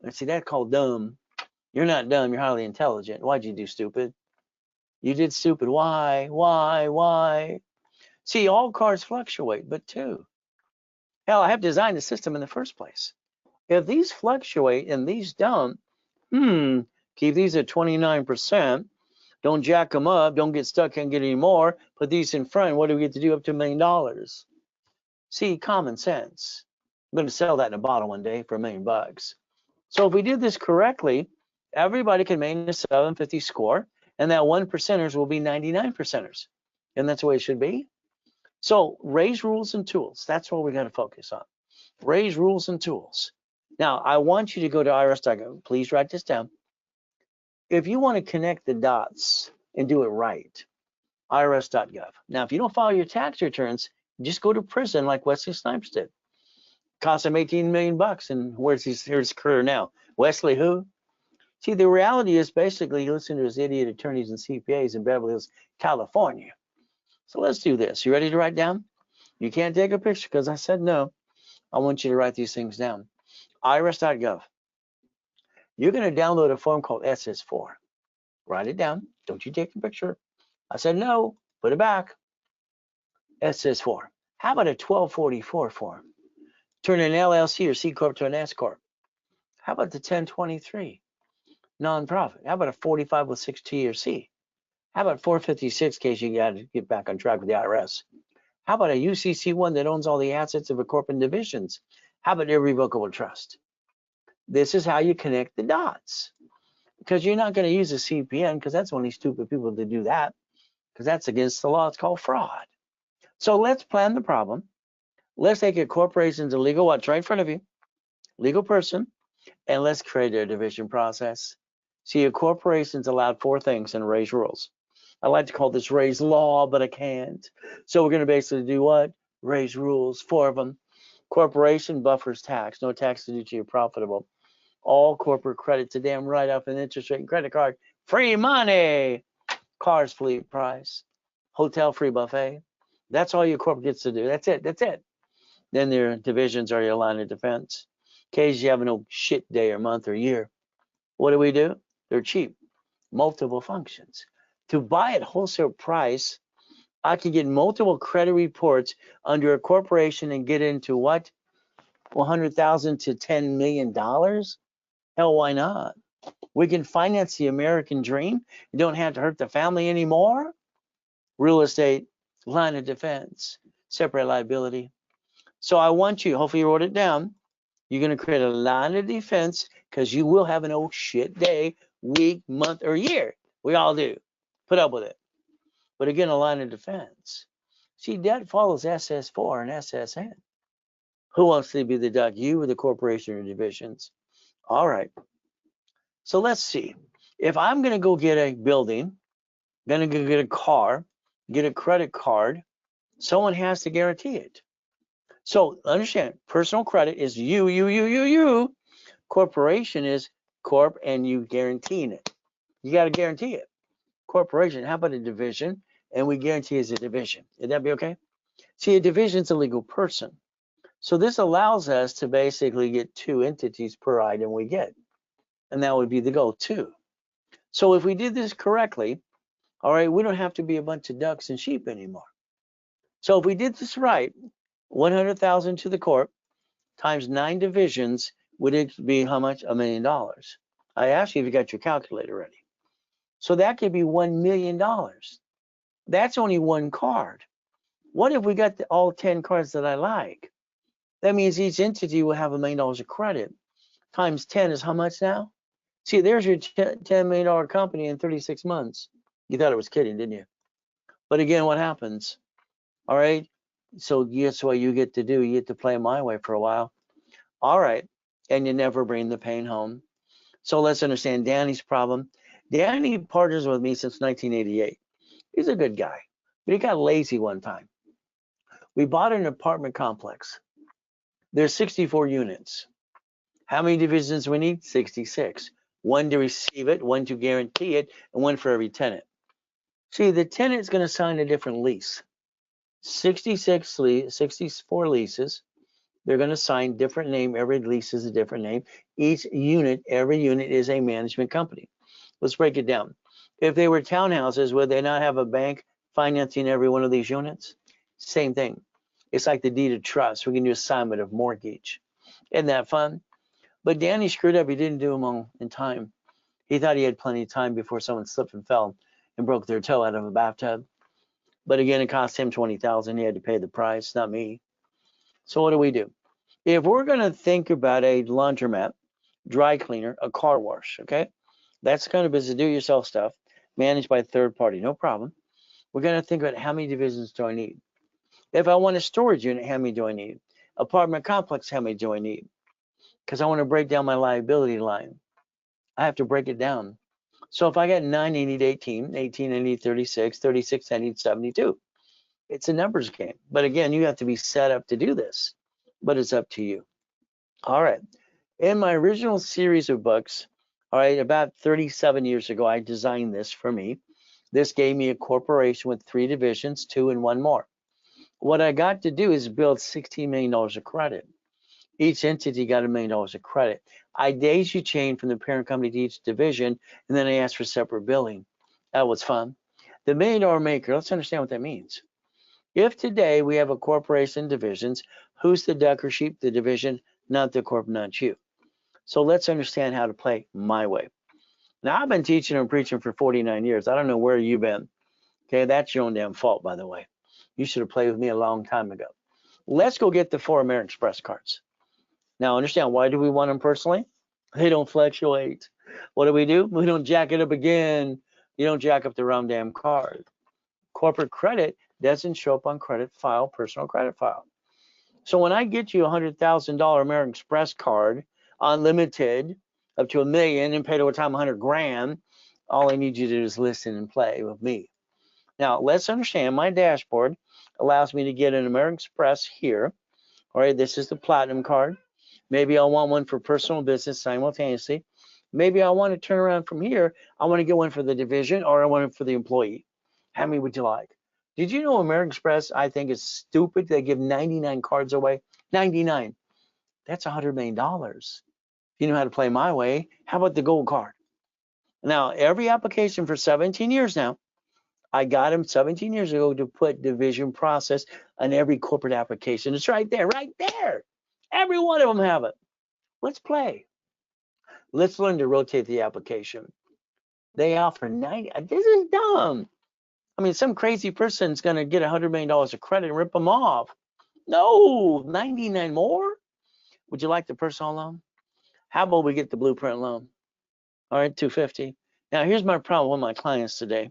And see, that's called dumb. You're not dumb. You're highly intelligent. Why'd you do stupid? You did stupid. Why? See, all cards fluctuate, but two. Hell, I have designed the system in the first place. If these fluctuate and these don't, keep these at 29%. Don't jack them up. Don't get stuck, can't get any more. Put these in front. What do we get to do up to $1 million? See, common sense. I'm going to sell that in a bottle one day for $1 million. So if we did this correctly, everybody can maintain a 750 score, and that 1%ers will be 99%ers. And that's the way it should be. So raise rules and tools. That's what we're going to focus on. Raise rules and tools. Now, I want you to go to irs.gov. Please write this down. If you want to connect the dots and do it right, irs.gov. Now, if you don't file your tax returns, just go to prison like Wesley Snipes did. Cost him $18 million, and here's his career now. Wesley who? See, the reality is basically he listened to his idiot attorneys and CPAs in Beverly Hills, California. So let's do this. You ready to write down? You can't take a picture because I said no. I want you to write these things down. irs.gov. You're going to download a form called SS4. Write it down. Don't you take a picture. I said no. Put it back. SS4. How about a 1244 form? Turn an LLC or C Corp to an S Corp. How about the 1023? Nonprofit. How about a 4506T or C? How about 456 in case you got to get back on track with the IRS? How about a UCC1 that owns all the assets of a corporate divisions? How about irrevocable trust? This is how you connect the dots. Because you're not going to use a CPN because that's only stupid people to do that because that's against the law. It's called fraud. So let's plan the problem. Let's take a corporation's a legal what's right in front of you, legal person, and let's create a division process. See, a corporation's allowed 4 things in Ray's rules. I like to call this Ray's law, but I can't. So we're going to basically do what? Ray's rules, 4 of them. Corporation buffers tax, no tax to do to you profitable. All corporate credit to damn right off an interest rate and credit card. Free money. Cars fleet price. Hotel free buffet. That's all your corporate gets to do. That's it. That's it. Then their divisions are your line of defense. In case you have no shit day or month or year. What do? They're cheap. Multiple functions. To buy at wholesale price, I can get multiple credit reports under a corporation and get into what? $100,000 to $10 million? Hell, why not? We can finance the American dream. You don't have to hurt the family anymore. Real estate, line of defense, separate liability. So I want you, hopefully you wrote it down. You're going to create a line of defense because you will have an oh shit day, week, month, or year. We all do. Put up with it. But again, a line of defense. See, debt follows SS4 and SSN. Who wants to be the duck? You or the corporation or divisions? All right. So let's see. If I'm going to go get a building, going to go get a car, get a credit card, someone has to guarantee it. So understand, personal credit is you. Corporation is corp and you guaranteeing it. You got to guarantee it. Corporation, how about a division? And we guarantee it's a division. Would that be okay? See, a division is a legal person. So this allows us to basically get 2 entities per item we get. And that would be the goal, 2. So if we did this correctly, all right, we don't have to be a bunch of ducks and sheep anymore. So if we did this right, 100,000 to the corp times 9 divisions would it be how much? $1 million. I asked you if you got your calculator ready. So that could be $1 million. That's only one card. What if we got all 10 cards that I like? That means each entity will have $1 million of credit. Times 10 is how much now? See, there's your $10 million company in 36 months. You thought I was kidding, didn't you? But again, what happens? All right. So guess what you get to do? You get to play my way for a while. All right. And you never bring the pain home. So let's understand Danny's problem. Danny partners with me since 1988. He's a good guy, but he got lazy one time. We bought an apartment complex. There's 64 units. How many divisions we need? 66. 1 to receive it, 1 to guarantee it, and 1 for every tenant. See, the tenant is going to sign a different lease. 64 leases. They're going to sign different name. Every lease is a different name. Every unit is a management company. Let's break it down. If they were townhouses, would they not have a bank financing every one of these units? Same thing. It's like the deed of trust. We can do assignment of mortgage. Isn't that fun? But Danny screwed up. He didn't do them all in time. He thought he had plenty of time before someone slipped and fell and broke their toe out of a bathtub. But again, it cost him $20,000. He had to pay the price, not me. So what do? If we're going to think about a laundromat, dry cleaner, a car wash, okay? That's the kind of business, do-it-yourself stuff, managed by a third party, no problem. We're going to think about how many divisions do I need? If I want a storage unit, how many do I need? Apartment complex, how many do I need? Because I want to break down my liability line. I have to break it down. So if I got 9, I need 18, 18, I need 36, 36, I need 72. It's a numbers game. But again, you have to be set up to do this. But it's up to you. All right. In my original series of books, all right, about 37 years ago, I designed this for me. This gave me a corporation with 3 divisions, 2 and 1 more. What I got to do is build $16 million of credit. Each entity got $1 million of credit. I daisy chained from the parent company to each division, and then I asked for separate billing. That was fun. The $1 million maker, let's understand what that means. If today we have a corporation divisions, who's the duck or sheep? The division, not the corp, not you. So let's understand how to play my way. Now, I've been teaching and preaching for 49 years. I don't know where you've been. Okay, that's your own damn fault, by the way. You should have played with me a long time ago. Let's go get the 4 American Express cards. Now, understand, why do we want them personally? They don't fluctuate. What do? We don't jack it up again. You don't jack up the wrong damn card. Corporate credit doesn't show up on credit file, personal credit file. So when I get you a $100,000 American Express card, unlimited, up to $1 million, and paid over time 100 grand, all I need you to do is listen and play with me. Now, let's understand, my dashboard allows me to get an American Express here. All right, this is the platinum card. Maybe I want one for personal business simultaneously. Maybe I want to turn around from here. I want to get one for the division, or I want it for the employee. How many would you like? Did you know American Express, I think, is stupid? They give 99 cards away. 99. That's $100 million. If you know how to play my way, how about the gold card? Now, every application for 17 years now, I got him 17 years ago to put division process on every corporate application. It's right there, right there. Every one of them have it. Let's play. Let's learn to rotate the application. They offer 90. This is dumb. I mean, some crazy person's going to get $100 million of credit and rip them off. No, 99 more. Would you like the personal loan? How about we get the blueprint loan? All right, 250. Now, here's my problem with my clients today.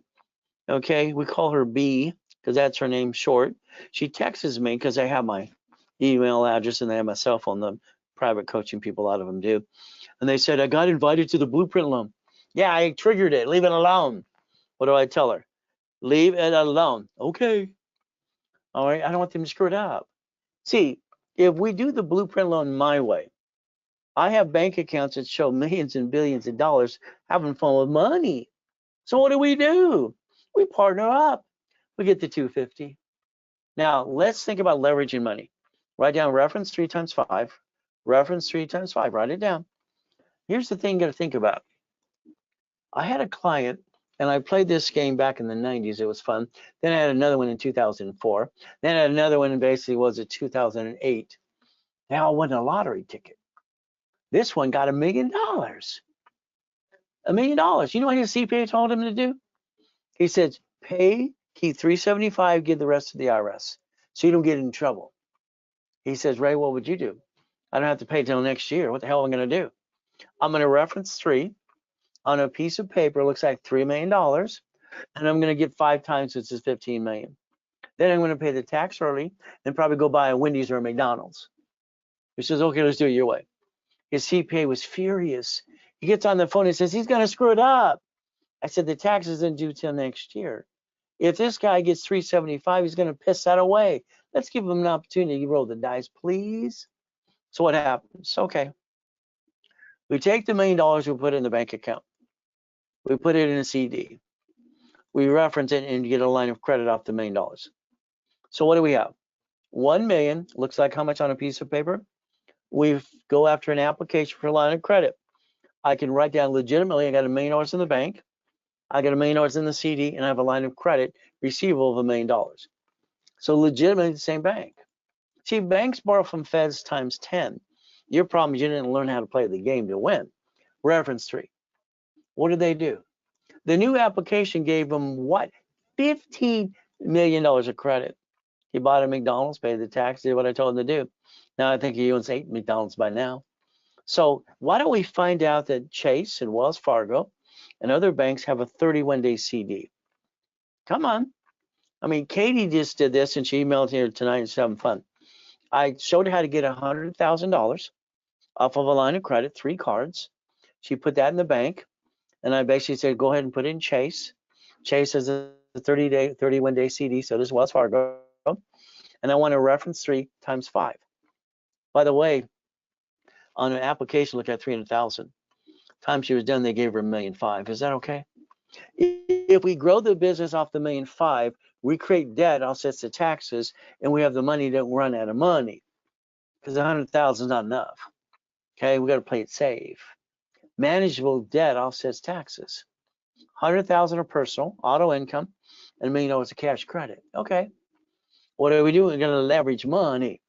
Okay, we call her B because that's her name short. She texts me because I have my email address and they have my cell phone. The private coaching people, a lot of them do. And they said, I got invited to the blueprint loan. Yeah, I triggered it. Leave it alone. What do I tell her? Leave it alone. Okay. All right. I don't want them to screw it up. See, if we do the blueprint loan my way, I have bank accounts that show millions and billions of dollars having fun with money. So what do? We partner up. We get the 250. Now let's think about leveraging money. Write down reference 3 times 5. Reference 3 times 5. Write it down. Here's the thing you got to think about. I had a client, and I played this game back in the 90s. It was fun. Then I had another one in 2004. Then I had another one in basically was it 2008. They all won a lottery ticket. This one got $1 million. $1 million. You know what his CPA told him to do? He said, pay, keep 375, give the rest to the IRS, so you don't get in trouble. He says, Ray, what would you do? I don't have to pay till next year. What the hell am I going to do? I'm going to reference 3 on a piece of paper. It looks like $3 million. And I'm going to get 5 times, which is 15 million. Then I'm going to pay the tax early and probably go buy a Wendy's or a McDonald's. He says, okay, let's do it your way. His CPA was furious. He gets on the phone and says, he's going to screw it up. I said, the tax isn't due till next year. If this guy gets 375, he's going to piss that away. Let's give him an opportunity to roll the dice, please. So what happens? Okay. We take the $1 million, we put it in the bank account. We put it in a CD. We reference it and get a line of credit off the $1 million. So what do we have? 1 million looks like how much on a piece of paper? We go after an application for a line of credit. I can write down legitimately, I got $1 million in the bank, I got $1 million in the CD, and I have a line of credit receivable of $1 million. So legitimately the same bank. See, banks borrow from feds times 10. Your problem is you didn't learn how to play the game to win. Reference 3. What did they do? The new application gave them what? $15 million of credit. He bought a McDonald's, paid the tax, did what I told him to do. Now I think he owns 8 McDonald's by now. So why don't we find out that Chase and Wells Fargo and other banks have a 31-day CD? Come on. I mean, Katie just did this and she emailed here tonight and she's having fun. I showed her how to get $100,000 off of a line of credit, 3 cards. She put that in the bank. And I basically said, go ahead and put it in Chase. Chase has a 31-day CD, so does Wells Fargo. And I want to reference 3 times 5. By the way, on an application, look at 300,000. Time she was done, they gave her $1.5 million. Is that okay? If we grow the business off the $1.5 million, we create debt, offsets the taxes, and we have the money to run out of money because 100,000 is not enough. Okay, we got to play it safe. Manageable debt offsets taxes. 100,000 of personal auto income and $1 million of cash credit. Okay. What are we doing? We're going to leverage money.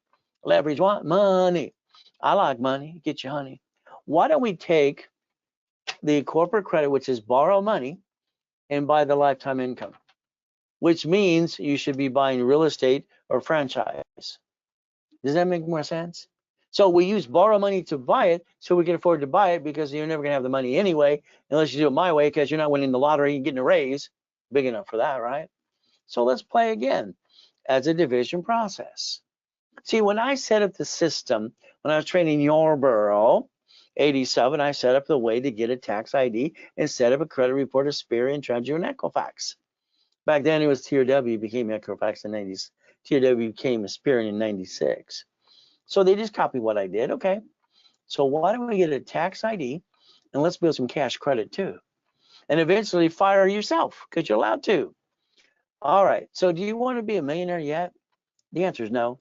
Leverage what? Money. I like money. Get you honey. Why don't we take the corporate credit, which is borrow money, and buy the lifetime income, which means you should be buying real estate or franchise. Does that make more sense? So we use borrow money to buy it so we can afford to buy it, because you're never going to have the money anyway unless you do it my way, because you're not winning the lottery and getting a raise big enough for that, right? So let's play again as a division process. See, when I set up the system, when I was training Yarborough, 87, I set up the way to get a tax ID and set up a credit report of Experian, Trudger, and Equifax. Back then it was Tier W, became Equifax in 90s. Tier W became Experian in 96. So they just copied what I did. Okay, so why don't we get a tax ID and let's build some cash credit too. And eventually fire yourself, because you're allowed to. All right, so do you want to be a millionaire yet? The answer is no.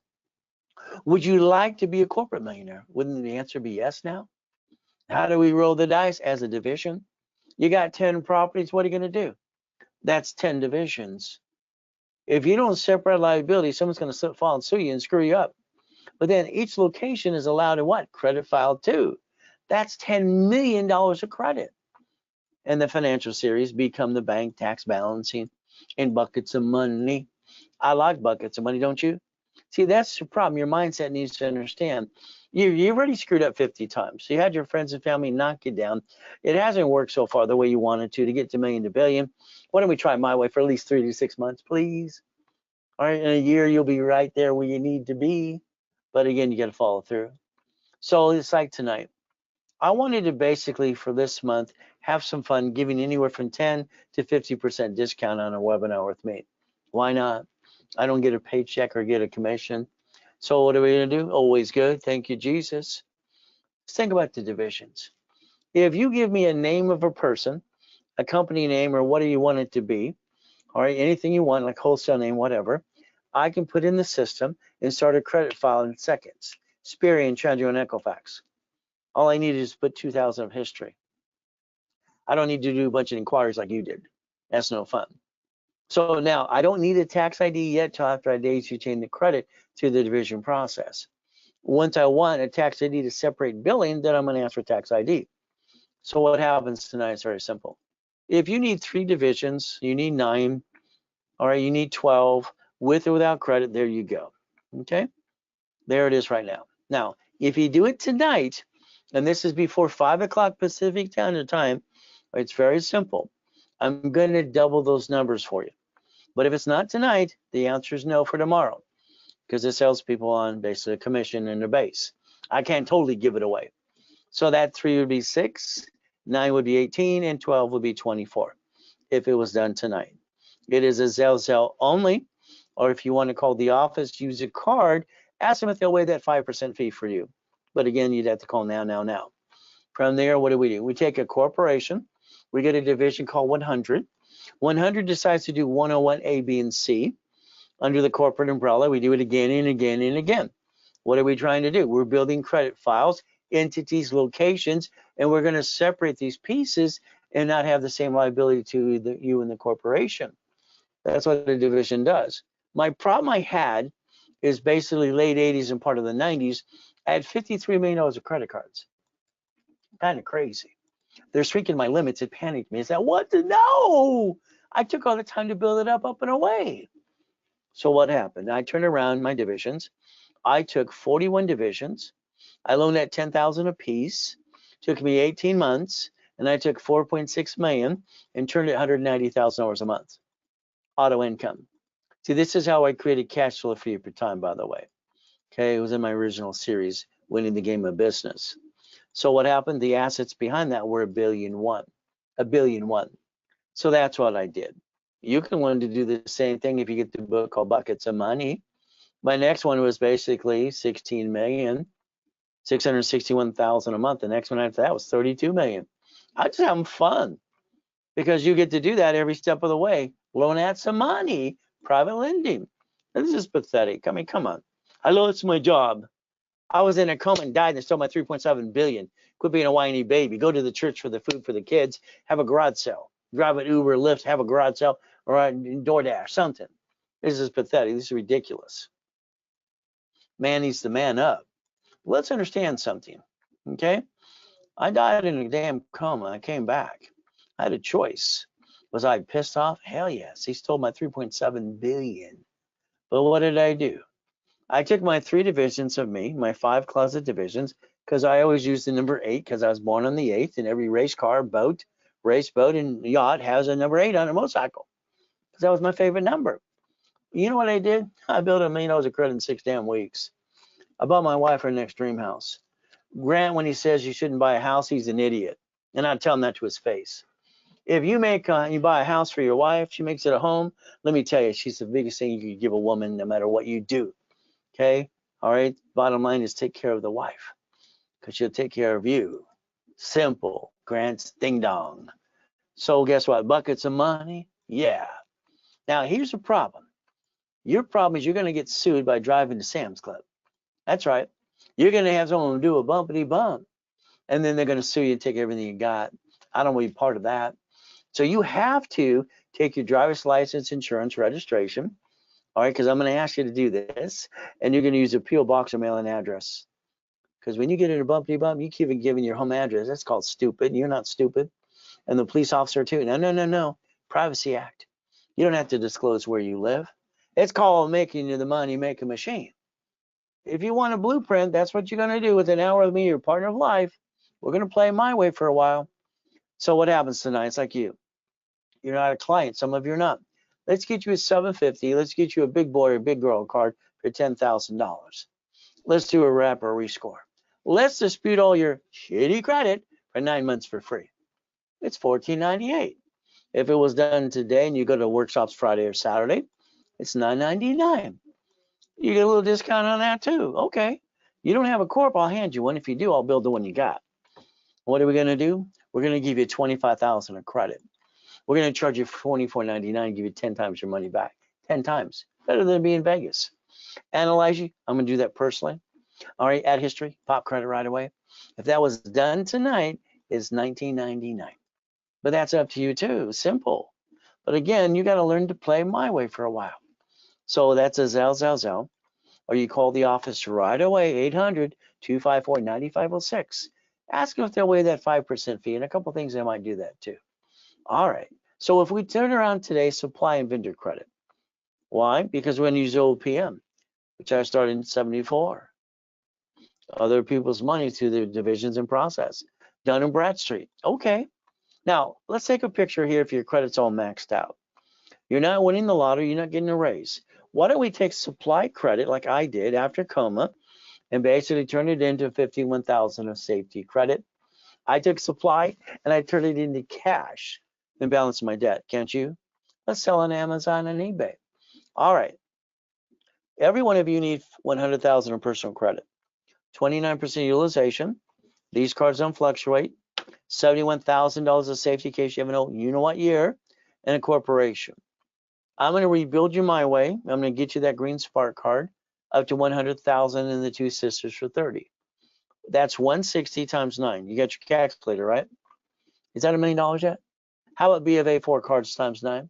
Would you like to be a corporate millionaire? Wouldn't the answer be yes now? How do we roll the dice as a division? You got 10 properties, what are you going to do? That's 10 divisions. If you don't separate liability, someone's going to fall and sue you and screw you up. But then each location is allowed a what? Credit file too. That's $10 million of credit. And the financial series become the bank tax balancing in buckets of money. I like buckets of money, don't you? See, that's the problem. Your mindset needs to understand. You've already screwed up 50 times. So you had your friends and family knock you down. It hasn't worked so far the way you wanted to get to million to billion. Why don't we try my way for at least 3 to 6 months, please? All right, in a year, you'll be right there where you need to be. But again, you got to follow through. So it's like tonight. I wanted to basically, for this month, have some fun giving anywhere from 10 to 50% discount on a webinar with me. Why not? I don't get a paycheck or get a commission. So what are we going to do? Always good. Thank you, Jesus. Let's think about the divisions. If you give me a name of a person, a company name, or what do you want it to be, all right, anything you want, like wholesale name, whatever, I can put in the system and start a credit file in seconds. Experian, Trudger, and Equifax. All I need is put 2,000 of history. I don't need to do a bunch of inquiries like you did. That's no fun. So now I don't need a tax ID yet till after I days you change the credit to the division process. Once I want a tax ID to separate billing, then I'm going to ask for tax ID. So what happens tonight is very simple. If you need 3 divisions, you need 9, all right, you need 12, with or without credit, there you go. Okay, there it is right now. Now, if you do it tonight, and this is before 5 o'clock Pacific Standard Time, it's very simple. I'm going to double those numbers for you. But if it's not tonight, the answer is no for tomorrow, because it sells people on basically a commission and a base. I can't totally give it away. So that 3 would be 6, 9 would be 18, and 12 would be 24 if it was done tonight. It is a Zelle only, or if you want to call the office, use a card, ask them if they'll waive that 5% fee for you. But again, you'd have to call now. From there, what do? We take a corporation, we get a division called 100. 100 decides to do 101 A, B, and C. Under the corporate umbrella, we do it again and again and again. What are we trying to do? We're building credit files, entities, locations, and we're going to separate these pieces and not have the same liability to you and the corporation. That's what the division does. My problem I had is basically late 80s and part of the 90s. I had $53 million of credit cards. Kind of crazy. They're shrinking my limits. It panicked me. I said, what the no? I took all the time to build it up and away. So what happened? I turned around my divisions. I took 41 divisions. I loaned at 10,000 a piece. Took me 18 months, and I took 4.6 million and turned it $190,000 a month. Auto income. See, this is how I created cash flow for you per time, by the way. Okay, it was in my original series, Winning the Game of Business. So what happened? The assets behind that were $1.1 billion. $1.1 billion. So that's what I did. You can learn to do the same thing if you get the book called Buckets of Money. My next one was basically 16,661,000 a month. The next one after that was 32 million. I just having fun because you get to do that every step of the way. Loan out some money, private lending. This is pathetic. I mean, come on. I lost my job. I was in a coma and died and stole my 3.7 billion. Quit being a whiny baby. Go to the church for the food for the kids. Have a garage sale. Drive an Uber, Lyft, have a garage sale, or a DoorDash, something. This is pathetic. This is ridiculous. Man needs to man up. Let's understand something. Okay? I died in a damn coma. I came back. I had a choice. Was I pissed off? Hell yes. He stole my 3.7 billion. But what did I do? I took my 3 divisions of me, my 5 closet divisions, because I always use the number 8 because I was born on the 8th, and every race car, boat, race boat, and yacht has a number 8 on a motorcycle because that was my favorite number. You know what I did? I built $1 million of credit in 6 damn weeks. I bought my wife her next dream house. Grant, when he says you shouldn't buy a house, he's an idiot. And I tell him that to his face. If you you buy a house for your wife, she makes it a home. Let me tell you, she's the biggest thing you could give a woman, no matter what you do. Okay, all right. Bottom line is take care of the wife, because she'll take care of you. Simple. Grant's ding dong. So guess what? Buckets of money. Yeah. Now here's the problem. Your problem is you're going to get sued by driving to Sam's Club. That's right. You're going to have someone do a bumpity bump, and then they're going to sue you and take everything you got. I don't want to be part of that. So you have to take your driver's license, insurance, registration. All right, because I'm going to ask you to do this, and you're going to use a P.O. box or mailing address. Because when you get in a bumpity bump, you keep giving your home address. That's called stupid. You're not stupid. And the police officer too. No, no, no, no. Privacy Act. You don't have to disclose where you live. It's called making you the money making machine. If you want a blueprint, that's what you're going to do with an hour with me, your partner of life. We're going to play my way for a while. So what happens tonight? It's like you. You're not a client. Some of you are not. Let's get you a 750. Let's get you a big boy or big girl card for $10,000. Let's do a wrap or a rescore. Let's dispute all your shitty credit for 9 months for free. It's $14.98. If it was done today and you go to workshops Friday or Saturday, it's $9.99. You get a little discount on that too. Okay. You don't have a corp, I'll hand you one. If you do, I'll build the one you got. What are we going to do? We're going to give you $25,000 of credit. We're going to charge you $24.99, give you 10 times your money back. 10 times. Better than being in Vegas. Analyze you. I'm going to do that personally. All right, add history, pop credit right away. If that was done tonight, it's $19.99. But that's up to you too. Simple. But again, you got to learn to play my way for a while. So that's a Zell. Or you call the office right away, 800-254-9506. Ask them if they'll waive that 5% fee, and a couple things they might do that too. All right. So if we turn around today, supply and vendor credit. Why? Because we're going to use OPM, which I started in 74. Other people's money through their divisions and process. Dun & Bradstreet. Okay. Now, let's take a picture here if your credit's all maxed out. You're not winning the lottery. You're not getting a raise. Why don't we take supply credit like I did after coma and basically turn it into 51,000 of safety credit? I took supply and I turned it into cash and balance my debt. Can't you? Let's sell on Amazon and eBay. All right. Every one of you need 100,000 of personal credit. 29% utilization. These cards don't fluctuate. $71,000 of safety case you have an you know what year, and a corporation. I'm going to rebuild you my way. I'm going to get you that green spark card up to 100,000 and the two sisters for 30. That's 160 times 9. You got your calculator, right? Is that $1 million yet? How about B of A 4 cards times 9?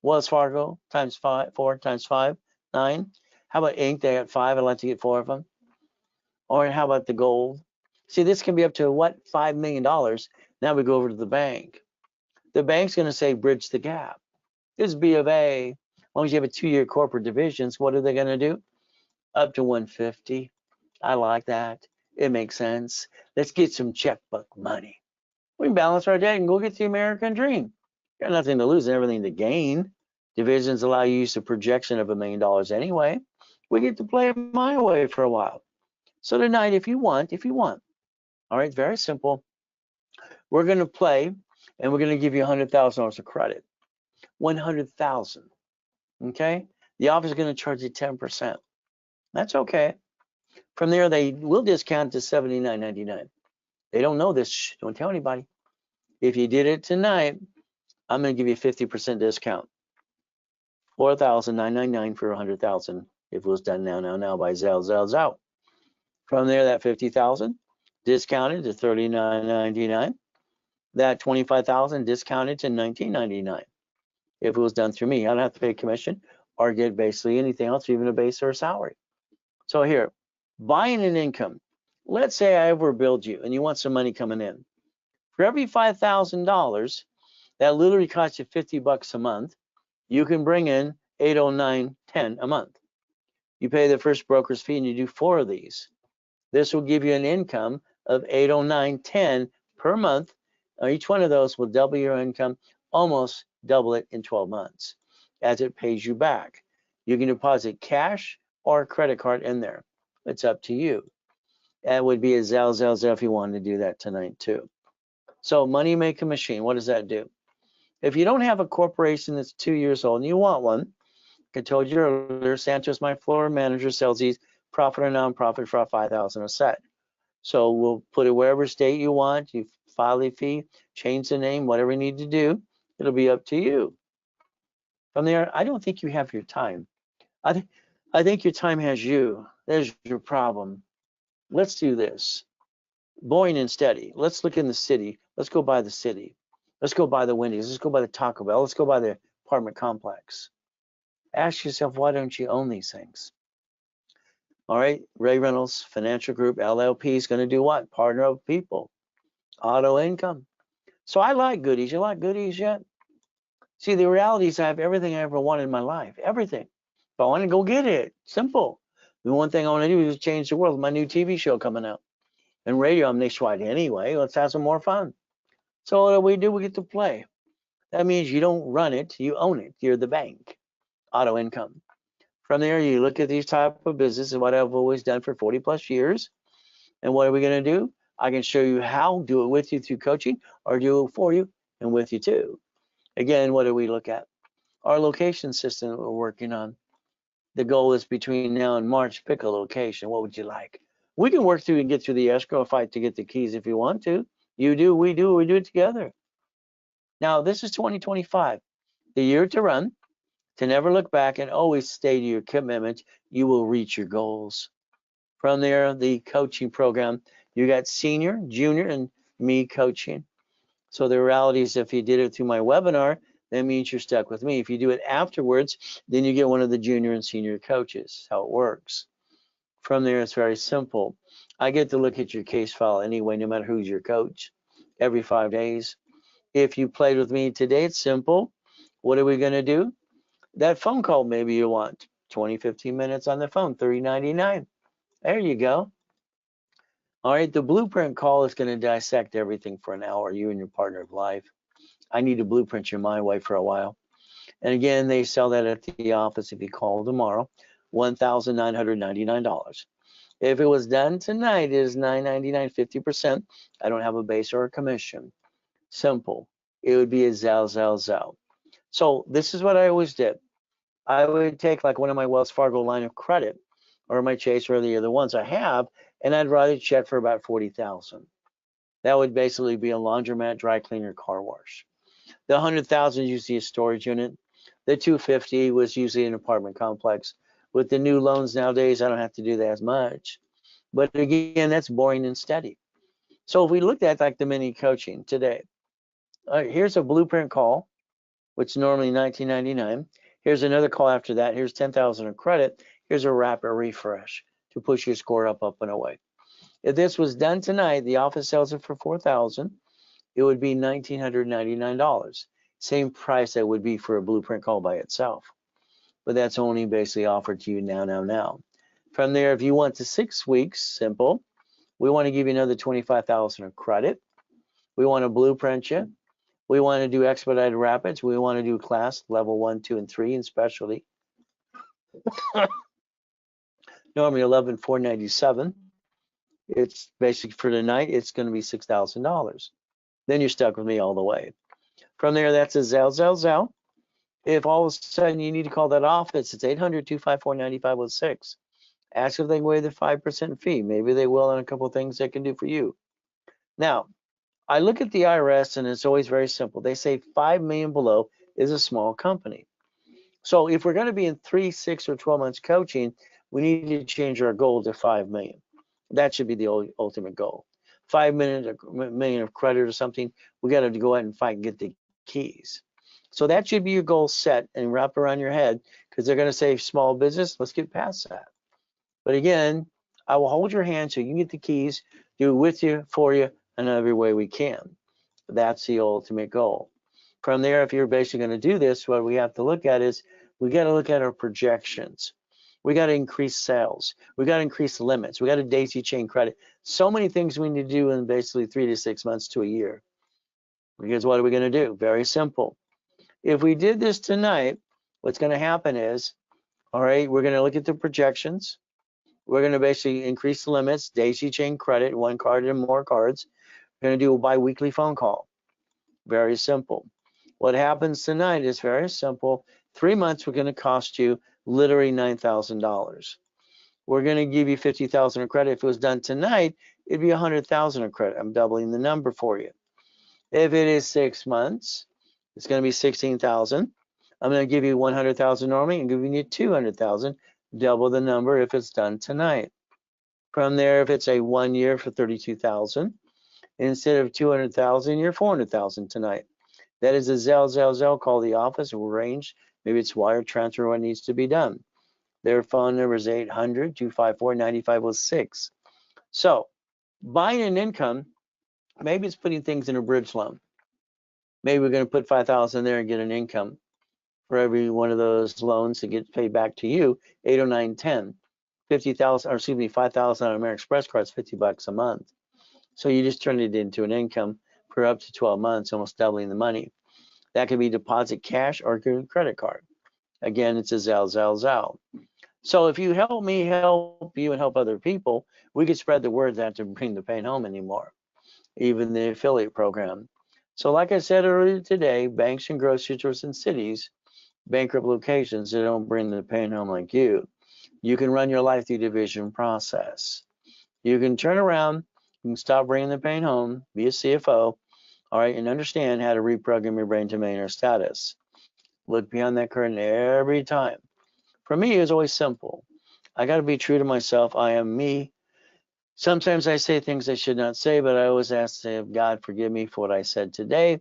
Wells Fargo times 5, 4 times 5, 9. How about Inc? They got 5. I'd like to get 4 of them. Or how about the gold? See, this can be up to what? $5 million. Now we go over to the bank. The bank's going to say bridge the gap. This is B of A. As long as you have a 2-year corporate divisions, what are they going to do? Up to 150. I like that. It makes sense. Let's get some checkbook money. We can balance our debt and go get the American dream. You got nothing to lose and everything to gain. Divisions allow you to use a projection of $1 million anyway. We get to play my way for a while. So tonight, if you want, all right, very simple. We're going to play, and we're going to give you $100,000 of credit. 100,000. Okay. The office is going to charge you 10%. That's okay. From there, they will discount to $79.99. They don't know this. Shh, don't tell anybody. If you did it tonight, I'm going to give you a 50% discount. $4,999 for 100,000. If it was done now by Zell. From there, that 50,000 discounted to $39.99. That 25,000 discounted to $19.99. If it was done through me, I don't have to pay commission or get basically anything else, even a base or a salary. So here, buying an income. Let's say I overbilled you and you want some money coming in. For every $5,000, that literally costs you 50 bucks a month. You can bring in 8, 9, 10 a month. You pay the first broker's fee and you do 4 of these. This will give you an income of 8, 9, 10 per month. Each one of those will double your income, almost double it in 12 months as it pays you back. You can deposit cash or a credit card in there. It's up to you. That would be a Zelle if you wanted to do that tonight too. So money making machine, what does that do? If you don't have a corporation that's 2 years old and you want one, I told you earlier, Santos, my floor manager, sells these profit or non-profit for $5,000 a set. So we'll put it wherever state you want. You file the fee, change the name, whatever you need to do. It'll be up to you. From there, I don't think you have your time. I think your time has you. There's your problem. Let's do this. Boring and steady. Let's look in the city. Let's go by the city. Let's go by the Wendy's. Let's go by the Taco Bell. Let's go by the apartment complex. Ask yourself, why don't you own these things? All right, Ray Reynolds Financial Group LLP is going to do what? Partner of people. Auto income. So I like goodies. You like goodies yet? See, the reality is I have everything I ever wanted in my life. Everything. If I want to go get it, simple. The one thing I want to do is change the world. My new TV show coming out. And radio, I'm nationwide anyway. Let's have some more fun. So what do? We get to play. That means you don't run it, you own it. You're the bank. Auto income. From there, you look at these type of businesses, what I've always done for 40 plus years. And what are we going to do? I can show you how, do it with you through coaching, or do it for you and with you too. Again, what do we look at? Our location system that we're working on. The goal is between now and March, pick a location. What would you like? We can work through and get through the escrow fight to get the keys if you want to. You do, we do it together. Now, this is 2025, the year to run, to never look back and always stay to your commitment. You will reach your goals. From there, the coaching program, you got senior, junior, and me coaching. So the reality is if you did it through my webinar, that means you're stuck with me. If you do it afterwards, then you get one of the junior and senior coaches. How it works. From there, it's very simple. I get to look at your case file anyway, no matter who's your coach, every 5 days. If you played with me today, it's simple. What are we going to do? That phone call maybe you want 20, 15 minutes on the phone, $30.99. There you go. All right, the blueprint call is going to dissect everything for an hour, you and your partner of life. I need to blueprint your mind way for a while. And again, they sell that at the office if you call tomorrow, $1,999. If it was done tonight, it is $999, 50%. I don't have a base or a commission. Simple. It would be a Zelle. So this is what I always did. I would take like one of my Wells Fargo line of credit or my Chase or the other ones I have, and I'd write a check for about $40,000. That would basically be a laundromat, dry cleaner, car wash. The $100,000 is usually a storage unit. The $250 was usually an apartment complex. With the new loans nowadays, I don't have to do that as much. But again, that's boring and steady. So if we looked at like the mini coaching today, here's a blueprint call, which is normally $19.99. Here's another call after that. Here's $10,000 in credit. Here's a rapid refresh to push your score up and away. If this was done tonight, the office sells it for $4,000. It would be $1,999. Same price that would be for a blueprint call by itself. But that's only basically offered to you now. From there, if you want to 6 weeks, simple. We want to give you another $25,000 of credit. We want to blueprint you. We want to do expedited rapids. We want to do class level 1, 2, and 3 in specialty. Normally $11,497. It's basically for tonight, it's going to be $6,000. Then you're stuck with me all the way. From there, that's a Zelle. If all of a sudden you need to call that office, it's 800-254-9506. Ask if they can waive the 5% fee. Maybe they will on a couple of things they can do for you. Now, I look at the IRS and it's always very simple. They say 5 million below is a small company. So if we're going to be in 3, 6, or 12 months coaching, we need to change our goal to 5 million. That should be the ultimate goal. 5 million of credit or something, we got to go out and fight and get the keys. So that should be your goal set and wrapped around your head, because they're going to say small business. Let's get past that. But again, I will hold your hand so you can get the keys, do it with you, for you, in every way we can. That's the ultimate goal. From there, if you're basically going to do this, what we have to look at is we got to look at our projections. We got to increase sales. We got to increase limits. We got to daisy chain credit. So many things we need to do in basically 3 to 6 months to a year. Because what are we going to do? Very simple. If we did this tonight, what's going to happen is, all right, we're going to look at the projections. We're going to basically increase the limits, daisy chain credit, one card and more cards. We're going to do a bi-weekly phone call. Very simple. What happens tonight is very simple. 3 months, we're going to cost you literally $9,000. We're going to give you $50,000 of credit. If it was done tonight, it'd be $100,000 of credit. I'm doubling the number for you. If it is 6 months, it's going to be $16,000. I'm going to give you $100,000 normally and giving you $200,000, double the number if it's done tonight. From there, if it's a 1 year for $32,000, instead of $200,000, you're $400,000 tonight. That is a Zelle. Call the office, we'll arrange. Maybe it's wire transfer, what needs to be done. Their phone number is 800-254-9506. So buying an income, maybe it's putting things in a bridge loan. Maybe we're going to put $5,000 there and get an income for every one of those loans that gets paid back to you. 8 or 9, 10, 50,000, or excuse me, 5,000 on American Express cards, $50 a month. So you just turn it into an income for up to 12 months, almost doubling the money. That can be deposit cash or credit card. Again, it's a Zelle. So if you help me help you and help other people, we could spread the word that to bring the pain home anymore, even the affiliate program. So like I said earlier today, banks and grocery stores and cities, bankrupt locations, they don't bring the pain home like you. You can run your life through division process. You can turn around, you can stop bringing the pain home, be a CFO, all right, and understand how to reprogram your brain to millionaire status. Look beyond that curtain every time. For me, it was always simple. I got to be true to myself. I am me. Sometimes I say things I should not say, but I always ask God, forgive me for what I said today,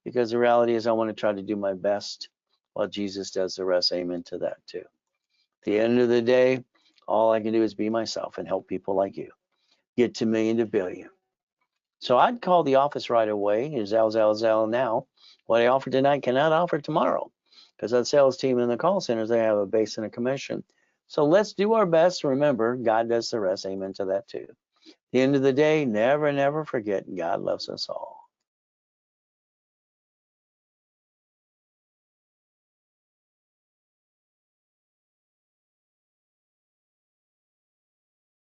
because the reality is I want to try to do my best while Jesus does the rest. Amen to that too. At the end of the day, all I can do is be myself and help people like you get to million to billion. So I'd call the office right away. Is Zelle now. What I offer tonight cannot offer tomorrow, because that sales team in the call centers, they have a base and a commission. So let's do our best. Remember, God does the rest. Amen to that too. At the end of the day, never, never forget God loves us all.